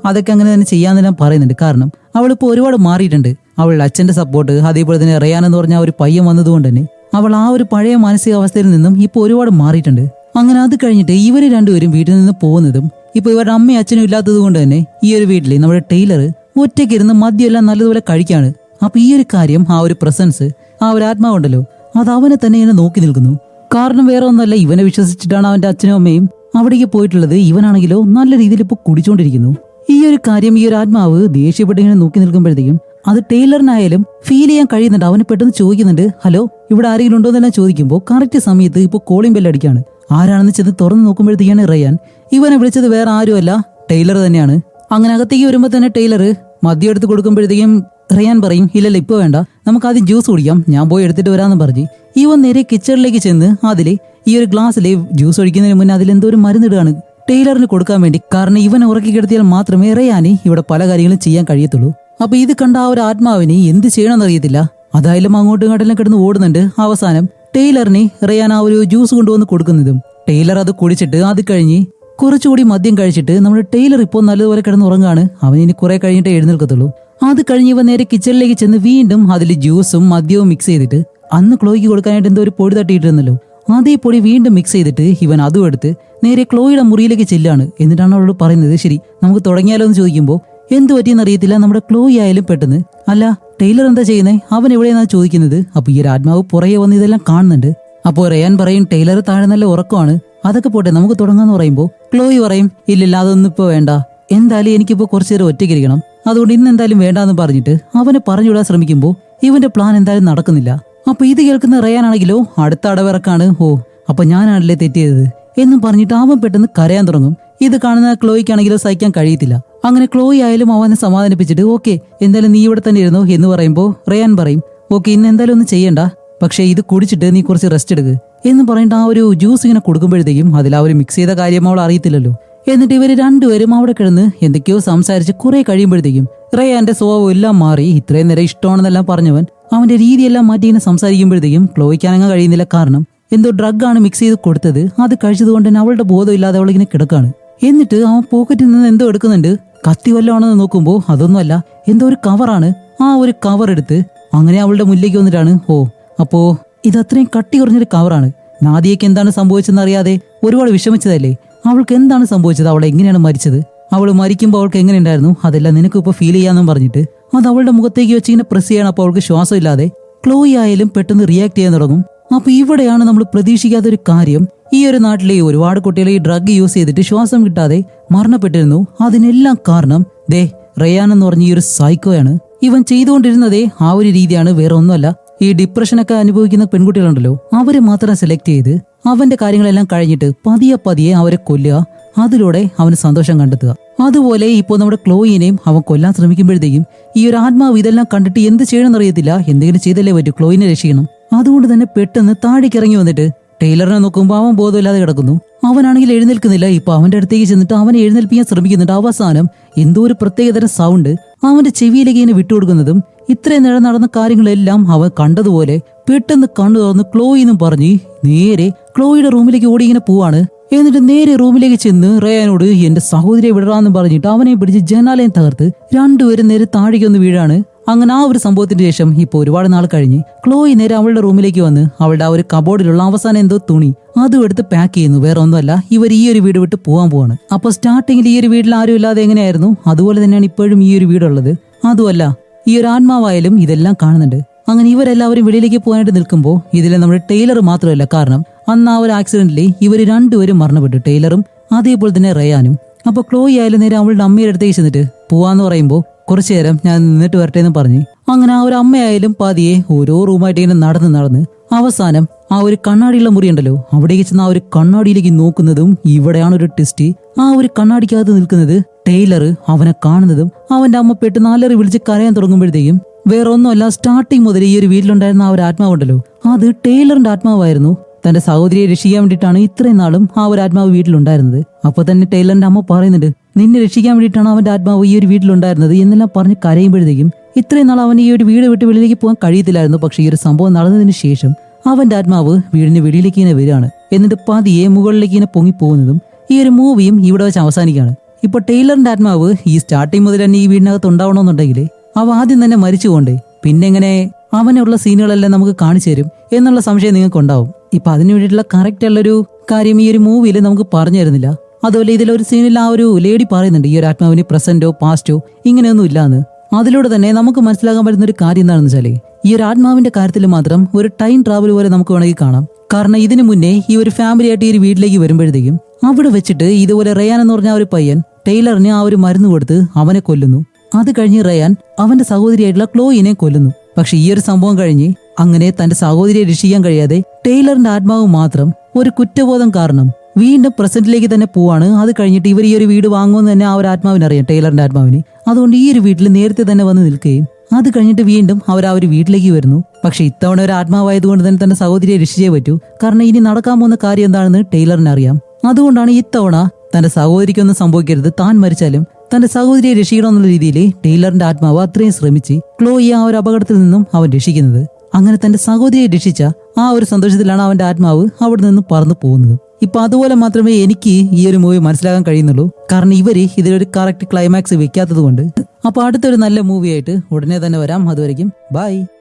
അതൊക്കെ അങ്ങനെ തന്നെ ചെയ്യാന്നെല്ലാം പറയുന്നുണ്ട്. കാരണം അവളിപ്പോ ഒരുപാട് മാറിയിട്ടുണ്ട്. അവളുടെ അച്ഛന്റെ സപ്പോർട്ട് അതേപോലെ തന്നെ റയാൻ എന്ന് പറഞ്ഞ ഒരു പയ്യൻ വന്നതുകൊണ്ട് തന്നെ അവൾ ആ ഒരു പഴയ മാനസികാവസ്ഥയിൽ നിന്നും ഇപ്പൊ ഒരുപാട് മാറിയിട്ടുണ്ട്. അങ്ങനെ അത് കഴിഞ്ഞിട്ട് ഇവര് രണ്ടുപേരും വീട്ടിൽ നിന്ന് പോകുന്നതും ഇപ്പൊ ഇവരുടെ അമ്മയും അച്ഛനും ഇല്ലാത്തത് കൊണ്ട് തന്നെ ഈ ഒരു വീട്ടിൽ നമ്മുടെ ടൈലർ ഒറ്റയ്ക്കിരുന്ന് മദ്യമെല്ലാം നല്ലതുപോലെ കഴിക്കാണ്. അപ്പൊ ഈ ഒരു കാര്യം ആ ഒരു പ്രസൻസ് ആ ഒരു ആത്മാവുണ്ടല്ലോ അത് അവനെ തന്നെ ഇങ്ങനെ നോക്കി നിൽക്കുന്നു. കാരണം വേറെ ഒന്നല്ല, ഇവനെ വിശ്വസിച്ചിട്ടാണ് അവന്റെ അച്ഛനും അമ്മയും അവിടേക്ക് പോയിട്ടുള്ളത്. ഇവനാണെങ്കിലോ നല്ല രീതിയിൽ ഇപ്പൊ കുടിച്ചോണ്ടിരിക്കുന്നു. ഈ ഒരു കാര്യം ഈ ഒരു ആത്മാവ് ദേഷ്യപ്പെട്ട് ഇങ്ങനെ നോക്കി നിൽക്കുമ്പോഴത്തേക്കും അത് ടൈലറിനായാലും ഫീൽ ചെയ്യാൻ കഴിയുന്നുണ്ട്. അവന് പെട്ടെന്ന് ചോദിക്കുന്നുണ്ട് ഹലോ ഇവിടെ ആരെങ്കിലും ഉണ്ടോ എന്നെല്ലാം ചോദിക്കുമ്പോൾ കറക്റ്റ് സമയത്ത് ഇപ്പൊ കോളിംഗ് ബെല്ല് അടിക്കാണ്. ആരാണെന്ന് ചെന്ന് തുറന്നു നോക്കുമ്പോഴത്തേക്കാണ് റയാൻ. ഇവനെ വിളിച്ചത് വേറെ ആരുമല്ല ടൈലർ തന്നെയാണ്. അങ്ങനെ അകത്തേക്ക് വരുമ്പോ തന്നെ ടൈലർ മദ്യം എടുത്ത് കൊടുക്കുമ്പോഴത്തേക്കും റയാൻ പറയും ഇല്ലല്ല ഇപ്പൊ വേണ്ട, നമുക്ക് ആദ്യം ജ്യൂസ് കുടിക്കാം, ഞാൻ പോയി എടുത്തിട്ട് വരാമെന്ന് പറഞ്ഞ് ഇവൻ നേരെ കിച്ചണിലേക്ക് ചെന്ന് അതില് ഈ ഒരു ഗ്ലാസ്സില് ജ്യൂസ് ഒഴിക്കുന്നതിന് മുന്നേ അതിലെന്തോ ഒരു മരുന്നിടുകയാണ് ടൈലറിന് കൊടുക്കാൻ വേണ്ടി. കാരണം ഇവനെ ഉറക്കി കിടത്തിയാൽ മാത്രമേ റയാന് ഇവിടെ പല കാര്യങ്ങളും ചെയ്യാൻ കഴിയത്തുള്ളൂ. അപ്പൊ ഇത് കണ്ട ആ ഒരു ആത്മാവിന് എന്ത് ചെയ്യണമെന്ന് അറിയത്തില്ല. അതായാലും അങ്ങോട്ടും ഇങ്ങോട്ടെല്ലാം കിടന്ന് ഓടുന്നുണ്ട്. അവസാനം ടൈലറിന് റയാൻ ആ ഒരു ജ്യൂസ് കൊണ്ടുവന്ന് കൊടുക്കുന്നതും ടൈലർ അത് കുടിച്ചിട്ട് അത് കഴിഞ്ഞ് കുറച്ചുകൂടി മദ്യം കഴിച്ചിട്ട് നമ്മുടെ ടൈലർ ഇപ്പോൾ നല്ലതുപോലെ കിടന്ന് ഉറങ്ങാണ്. അവൻ ഇനി കുറെ കഴിഞ്ഞിട്ടേ എഴുന്നേൽക്കത്തുള്ളൂ. അത് കഴിഞ്ഞ് ഇവ നേരെ കിച്ചണിലേക്ക് ചെന്ന് വീണ്ടും അതിൽ ജ്യൂസും മദ്യവും മിക്സ് ചെയ്തിട്ട് അന്ന് ക്ലോയ്ക്ക് കൊടുക്കാനായിട്ട് എന്തോ ഒരു പൊടി തട്ടിയിട്ടിരുന്നല്ലോ, അതേ പൊടി വീണ്ടും മിക്സ് ചെയ്തിട്ട് ഇവൻ അതും എടുത്ത് നേരെ ക്ലോയുടെ മുറിയിലേക്ക് ചെല്ലാണ്. എന്നിട്ടാണ് അവളോട് പറയുന്നത് ശരി നമുക്ക് തുടങ്ങിയാലോ എന്ന് ചോദിക്കുമ്പോൾ എന്ത് പറ്റിയെന്ന് അറിയത്തില്ല. നമ്മുടെ ക്ലോയി ആയാലും പെട്ടെന്ന് അല്ല ടൈലർ എന്താ ചെയ്യുന്നത്, അവൻ എവിടെയെന്നാ ചോദിക്കുന്നത്. അപ്പൊ ഈ ഒരു ആത്മാവ് പുറകെ വന്ന് ഇതെല്ലാം കാണുന്നുണ്ട്. അപ്പോൾ റയാൻ പറയും ടൈലർ താഴെ നല്ല ഉറക്കമാണ്, അതൊക്കെ പോട്ടെ നമുക്ക് തുടങ്ങാന്ന് പറയുമ്പോൾ ക്ലോയി പറയും ഇല്ലില്ല അതൊന്നും ഇപ്പൊ വേണ്ട, എന്തായാലും എനിക്കിപ്പോ കുറച്ചു നേരം ഒറ്റയ്ക്കിരിക്കണം, അതുകൊണ്ട് ഇന്ന് എന്തായാലും വേണ്ടാന്ന് പറഞ്ഞിട്ട് അവനെ പറഞ്ഞുവിടാൻ ശ്രമിക്കുമ്പോൾ ഇവന്റെ പ്ലാൻ എന്തായാലും നടക്കുന്നില്ല. അപ്പൊ ഇത് കേൾക്കുന്ന റയാൻ ആണെങ്കിലോ അടുത്ത അടവിറക്കാണ്. ഓ അപ്പൊ ഞാനാണല്ലേ തെറ്റിയത് എന്നും പറഞ്ഞിട്ട് അവൻ പെട്ടെന്ന് കരയാൻ തുടങ്ങും. ഇത് കാണുന്ന ക്ലോയ്ക്കാണെങ്കിലോ സഹിക്കാൻ കഴിയത്തില്ല. അങ്ങനെ ക്ലോയി ആയാലും അവനെ സമാധാനിപ്പിച്ചിട്ട് ഓക്കെ എന്തായാലും നീ ഇവിടെ തന്നെ ഇരുന്നോ എന്ന് പറയുമ്പോൾ റയാൻ പറയും ഓക്കെ ഇന്ന് എന്തായാലും ഒന്നും ചെയ്യണ്ട, പക്ഷെ ഇത് കുടിച്ചിട്ട് നീ കുറച്ച് റെസ്റ്റ് എടുക്ക് എന്ന് പറഞ്ഞിട്ട് ആ ഒരു ജ്യൂസ് ഇങ്ങനെ കൊടുക്കുമ്പോഴത്തേക്കും അതിൽ ആ ഒരു മിക്സ് ചെയ്ത കാര്യം അവൾ അറിയത്തില്ലല്ലോ. എന്നിട്ട് ഇവര് രണ്ടുപേരും അവിടെ കിടന്ന് എന്തൊക്കെയോ സംസാരിച്ച് കുറെ കഴിയുമ്പോഴത്തേക്കും റയാന്റെ സ്വഭാവം എല്ലാം മാറി ഇത്രയും നേരം ഇഷ്ടമാണെന്നെല്ലാം പറഞ്ഞവൻ അവന്റെ രീതിയെല്ലാം മാറ്റി ഇങ്ങനെ സംസാരിക്കുമ്പോഴത്തേക്കും ക്ലോയ്ക്കാനങ്ങ് കഴിയുന്നില്ല. കാരണം എന്തോ ഡ്രഗാണ് മിക്സ് ചെയ്ത് കൊടുത്തത്, അത് കഴിച്ചതുകൊണ്ട് തന്നെ അവളുടെ ബോധം ഇല്ലാതെ അവളിങ്ങനെ കിടക്കാണ്. എന്നിട്ട് അവൻ പോക്കറ്റിൽ നിന്ന് എന്തോ എടുക്കുന്നുണ്ട്, കത്തി വല്ലതാണെന്ന് നോക്കുമ്പോൾ അതൊന്നുമല്ല, എന്തോ ഒരു കവറാണ്. ആ ഒരു കവർ എടുത്ത് അങ്ങനെ അവളുടെ മുന്നിലേക്ക് വന്നിട്ടാണ് ഓ അപ്പോ ഇതത്രയും കട്ടി കുറഞ്ഞൊരു കവറാണ്, നാദിയയ്ക്ക് എന്താണ് സംഭവിച്ചെന്ന് അറിയാതെ ഒരുപാട് വിഷമിച്ചതല്ലേ, അവൾക്ക് എന്താണ് സംഭവിച്ചത്, അവൾ എങ്ങനെയാണ് മരിച്ചത്, അവൾ മരിക്കുമ്പോൾ അവൾക്ക് എങ്ങനെ ഉണ്ടായിരുന്നു, അതെല്ലാം നിനക്ക് ഇപ്പൊ ഫീൽ ചെയ്യാന്നും പറഞ്ഞിട്ട് അത് അവളുടെ മുഖത്തേക്ക് വെച്ച് ഇങ്ങനെ പ്രസ് ചെയ്യണം. അപ്പോൾ അവൾക്ക് ശ്വാസം ഇല്ലാതെ ക്ലോയി ആയാലും പെട്ടെന്ന് റിയാക്ട് ചെയ്യാൻ തുടങ്ങും. അപ്പൊ ഇവിടെയാണ് നമ്മൾ പ്രതീക്ഷിക്കാത്തൊരു കാര്യം, ഈ ഒരു നാട്ടിലെ ഒരുപാട് കുട്ടികൾ ഈ ഡ്രഗ് യൂസ് ചെയ്തിട്ട് ശ്വാസം കിട്ടാതെ മരണപ്പെട്ടിരുന്നു. അതിനെല്ലാം കാരണം ദേ റയാൻ എന്ന് പറഞ്ഞ ഈ ഒരു സൈക്കോയാണ്. ഇവൻ ചെയ്തുകൊണ്ടിരുന്നതേ ആ ഒരു രീതിയാണ്, വേറെ ഒന്നുമല്ല. ഈ ഡിപ്രഷനൊക്കെ അനുഭവിക്കുന്ന പെൺകുട്ടികളുണ്ടല്ലോ അവരെ മാത്രം സെലക്ട് ചെയ്ത് അവന്റെ കാര്യങ്ങളെല്ലാം കഴിഞ്ഞിട്ട് പതിയെ പതിയെ അവരെ കൊല്ലുക, അതിലൂടെ അവന് സന്തോഷം കണ്ടെത്തുക. അതുപോലെ ഇപ്പോൾ നമ്മുടെ ക്ലോയിനെയും അവൻ കൊല്ലാൻ ശ്രമിക്കുമ്പോഴത്തേക്കും ഈ ഒരു ആത്മാവ് ഇതെല്ലാം കണ്ടിട്ട് എന്ത് ചെയ്യണമെന്ന് അറിയത്തില്ല, എന്തെങ്കിലും ചെയ്തല്ലേ പറ്റൂ, ക്ലോയിനെ രക്ഷിക്കണം. അതുകൊണ്ട് തന്നെ പെട്ടെന്ന് താഴേക്ക് ഇറങ്ങി വന്നിട്ട് ടൈലറിനെ നോക്കുമ്പോൾ അവൻ ബോധമില്ലാതെ കിടക്കുന്നു. അവനാണെങ്കിൽ എഴുന്നേൽക്കുന്നില്ല. ഇപ്പൊ അവന്റെ അടുത്തേക്ക് ചെന്നിട്ട് അവനെ എഴുന്നേൽപ്പിക്കാൻ ശ്രമിക്കുന്നുണ്ട്. അവസാനം എന്തോ ഒരു പ്രത്യേകതരം സൗണ്ട് അവന്റെ ചെവിയിലേക്ക് ഇങ്ങനെ വിട്ടുകൊടുക്കുന്നതും ഇത്രയും നേരം നടന്ന കാര്യങ്ങളെല്ലാം അവൻ കണ്ടതുപോലെ പെട്ടെന്ന് കണ്ണു തുറന്ന് ക്ലോയി എന്നും പറഞ്ഞ് നേരെ ക്ലോയിയുടെ റൂമിലേക്ക് ഓടി ഇങ്ങനെ പോവാണ്. എന്നിട്ട് നേരെ റൂമിലേക്ക് ചെന്ന് റയാനോട് എന്റെ സഹോദരിയെ വിടറാന്ന് പറഞ്ഞിട്ട് അവനെ പിടിച്ച് ജനാലയം തകർത്ത് രണ്ടുപേരും നേരെ താഴേക്കൊന്ന് വീഴാണ്. അങ്ങനെ ആ ഒരു സംഭവത്തിന് ശേഷം ഇപ്പൊ ഒരുപാട് നാൾ കഴിഞ്ഞ് ക്ലോയി നേരെ അവളുടെ റൂമിലേക്ക് വന്ന് അവളുടെ ആ ഒരു കബോർഡിലുള്ള അവസാനം എന്തോ തുണി അതും എടുത്ത് പാക്ക് ചെയ്യുന്നു. വേറെ ഒന്നുമല്ല, ഇവർ ഈ ഒരു വീട് വിട്ട് പോകാൻ പോവാണ്. അപ്പൊ സ്റ്റാർട്ടിങ്ങിൽ ഈ ഒരു വീട്ടിൽ ആരും ഇല്ലാതെ എങ്ങനെയായിരുന്നു അതുപോലെ തന്നെയാണ് ഇപ്പോഴും ഈ ഒരു വീടുള്ളത്. അതുമല്ല ഈ ഒരു ആത്മാവായാലും ഇതെല്ലാം കാണുന്നുണ്ട്. അങ്ങനെ ഇവരെല്ലാവരും വെളിയിലേക്ക് പോകാനായിട്ട് നിൽക്കുമ്പോൾ ഇതിലെ നമ്മുടെ ടൈലർ മാത്രമല്ല, കാരണം അന്ന് ആ ഒരു ആക്സിഡന്റിൽ ഇവർ രണ്ടുപേരും മരണപ്പെട്ടു, ടൈലറും അതേപോലെ തന്നെ റയാനും. അപ്പൊ ക്ലോയി ആയാലും നേരെ അവളുടെ അമ്മയുടെ അടുത്തേക്ക് ചെന്നിട്ട് പോവാന്ന് പറയുമ്പോൾ കുറച്ചു നേരം ഞാൻ നിന്നിട്ട് വരട്ടെ എന്ന് പറഞ്ഞ് അങ്ങനെ ആ ഒരു അമ്മയായാലും പതിയെ ഓരോ റൂമായിട്ട് ഇങ്ങനെ നടന്ന് അവസാനം ആ ഒരു കണ്ണാടിയുള്ള മുറി ഉണ്ടല്ലോ അവിടേക്ക് ചെന്ന് ആ ഒരു കണ്ണാടിയിലേക്ക് നോക്കുന്നതും ഇവിടെയാണ് ഒരു ട്വിസ്റ്റ്. ആ ഒരു കണ്ണാടിക്കകത്ത് നിൽക്കുന്നത് ടൈലർ അവനെ കാണുന്നതും അവന്റെ അമ്മ പെട്ടെന്ന് അലറി വിളിച്ച് കരയാൻ തുടങ്ങുമ്പോഴത്തേക്കും വേറെ ഒന്നുമല്ല, സ്റ്റാർട്ടിങ് മുതൽ ഈ ഒരു വീട്ടിലുണ്ടായിരുന്ന ആ ഒരു ആത്മാവുണ്ടല്ലോ അത് ടൈലറിന്റെ ആത്മാവായിരുന്നു. തന്റെ സഹോദരിയെ രക്ഷിക്കാൻ വേണ്ടിയിട്ടാണ് ഇത്രയും നാളും ആ ഒരു ആത്മാവ് വീട്ടിലുണ്ടായിരുന്നത്. അപ്പൊ തന്നെ ടൈലറിന്റെ അമ്മ പറയുന്നുണ്ട് നിന്നെ രക്ഷിക്കാൻ വേണ്ടിയിട്ടാണ് അവന്റെ ആത്മാവ് ഈ ഒരു വീട്ടിലുണ്ടായിരുന്നത് എന്നെല്ലാം പറഞ്ഞ് കരയുമ്പോഴത്തേക്കും ഇത്രയും നാൾ അവൻ ഈ ഒരു വീട് വിട്ട് വെളിയിലേക്ക് പോകാൻ കഴിയത്തില്ലായിരുന്നു. പക്ഷെ ഈ ഒരു സംഭവം നടന്നതിന് ശേഷം അവന്റെ ആത്മാവ് വീടിന് വെളിയിലേക്ക് ഇങ്ങനെ വരികയാണ്. എന്നിട്ട് പതിയെ മുകളിലേക്ക് ഇങ്ങനെ പൊങ്ങിപ്പോകുന്നതും ഈ ഒരു മൂവിയും ഇവിടെ വെച്ച് അവസാനിക്കുകയാണ്. ഇപ്പൊ ടൈലറിന്റെ ആത്മാവ് ഈ സ്റ്റാർട്ടിങ് മുതൽ തന്നെ ഈ വീടിനകത്ത് ഉണ്ടാവണമെന്നുണ്ടെങ്കിൽ അവ ആദ്യം തന്നെ മരിച്ചുകൊണ്ട് പിന്നെ എങ്ങനെ അവനുള്ള സീനുകളെല്ലാം നമുക്ക് കാണിച്ചു തരും എന്നുള്ള സംശയം നിങ്ങൾക്ക് ഉണ്ടാവും. ഇപ്പൊ അതിനു വേണ്ടിയിട്ടുള്ള കറക്റ്റ് ഉള്ളൊരു കാര്യം ഈ ഒരു മൂവിയിൽ നമുക്ക് പറഞ്ഞു തരുന്നില്ല. അതുപോലെ ഇതിലൊരു സീനിൽ ആ ഒരു ലേഡി പറയുന്നുണ്ട് ഈ ഒരു ആത്മാവിന് പ്രസന്റോ പാസ്റ്റോ ഇങ്ങനെയൊന്നും ഇല്ലാന്ന്. അതിലൂടെ തന്നെ നമുക്ക് മനസ്സിലാക്കാൻ പറ്റുന്ന ഒരു കാര്യം എന്താണെന്ന് വെച്ചാല് ഈ ഒരു ആത്മാവിന്റെ കാര്യത്തിൽ മാത്രം ഒരു ടൈം ട്രാവൽ പോലെ നമുക്ക് വേണമെങ്കിൽ കാണാം. കാരണം ഇതിനു മുന്നേ ഈ ഒരു ഫാമിലി ആയിട്ട് ഈ ഒരു വീട്ടിലേക്ക് വരുമ്പോഴത്തേക്കും അവിടെ വെച്ചിട്ട് ഇതുപോലെ റയാൻ എന്ന് പറഞ്ഞ ആ ഒരു പയ്യൻ ടൈലറിന് ആ ഒരു മരുന്ന് കൊടുത്ത് അവനെ കൊല്ലുന്നു. അത് കഴിഞ്ഞ് റയാൻ അവന്റെ സഹോദരിയായിട്ടുള്ള ക്ലോയിനെ കൊല്ലുന്നു. പക്ഷെ ഈ ഒരു സംഭവം കഴിഞ്ഞ് അങ്ങനെ തന്റെ സഹോദരിയെ രക്ഷിക്കാൻ കഴിയാതെ ടൈലറിന്റെ ആത്മാവ് മാത്രം ഒരു കുറ്റബോധം കാരണം വീണ്ടും പ്രസന്റിലേക്ക് തന്നെ പോവാണ്. അത് കഴിഞ്ഞിട്ട് ഇവർ ഈ ഒരു വീട് വാങ്ങുമെന്ന് തന്നെ ആ ഒരു ആത്മാവിന് അറിയാം, ടൈലറിന്റെ ആത്മാവിന്. അതുകൊണ്ട് ഈ ഒരു വീട്ടിൽ നേരത്തെ തന്നെ വന്ന് നിൽക്കുകയും അത് കഴിഞ്ഞിട്ട് വീണ്ടും അവർ ആ ഒരു വീട്ടിലേക്ക് വരുന്നു. പക്ഷെ ഇത്തവണ ഒരു ആത്മാവായതുകൊണ്ട് തന്നെ തന്റെ സഹോദരിയെ രക്ഷിച്ചേ പറ്റൂ. കാരണം ഇനി നടക്കാൻ പോകുന്ന കാര്യം എന്താണെന്ന് ടൈലറിന് അറിയാം. അതുകൊണ്ടാണ് ഇത്തവണ തന്റെ സഹോദരിക്കൊന്നും സംഭവിക്കരുത്, താൻ മരിച്ചാലും തന്റെ സഹോദരിയെ രക്ഷിക്കണമെന്നുള്ള രീതിയിൽ ടൈലറിന്റെ ആത്മാവ് അത്രയും ശ്രമിച്ച് ക്ലോയെ ആ ഒരു അപകടത്തിൽ നിന്നും അവൻ രക്ഷിക്കുന്നത്. അങ്ങനെ തന്റെ സഹോദരിയെ രക്ഷിച്ച ആ ഒരു സന്തോഷത്തിലാണ് അവന്റെ ആത്മാവ് അവിടെ നിന്ന് പറന്നു പോകുന്നത്. ഇപ്പൊ അതുപോലെ മാത്രമേ എനിക്ക് ഈ ഒരു മൂവി മനസ്സിലാക്കാൻ കഴിയുന്നുള്ളൂ. കാരണം ഇവര് ഇതിലൊരു കറക്റ്റ് ക്ലൈമാക്സ് വെക്കാത്തത് കൊണ്ട്. അപ്പൊ അടുത്തൊരു നല്ല മൂവിയായിട്ട് ഉടനെ തന്നെ വരാം. അതുവരെയും ബൈ.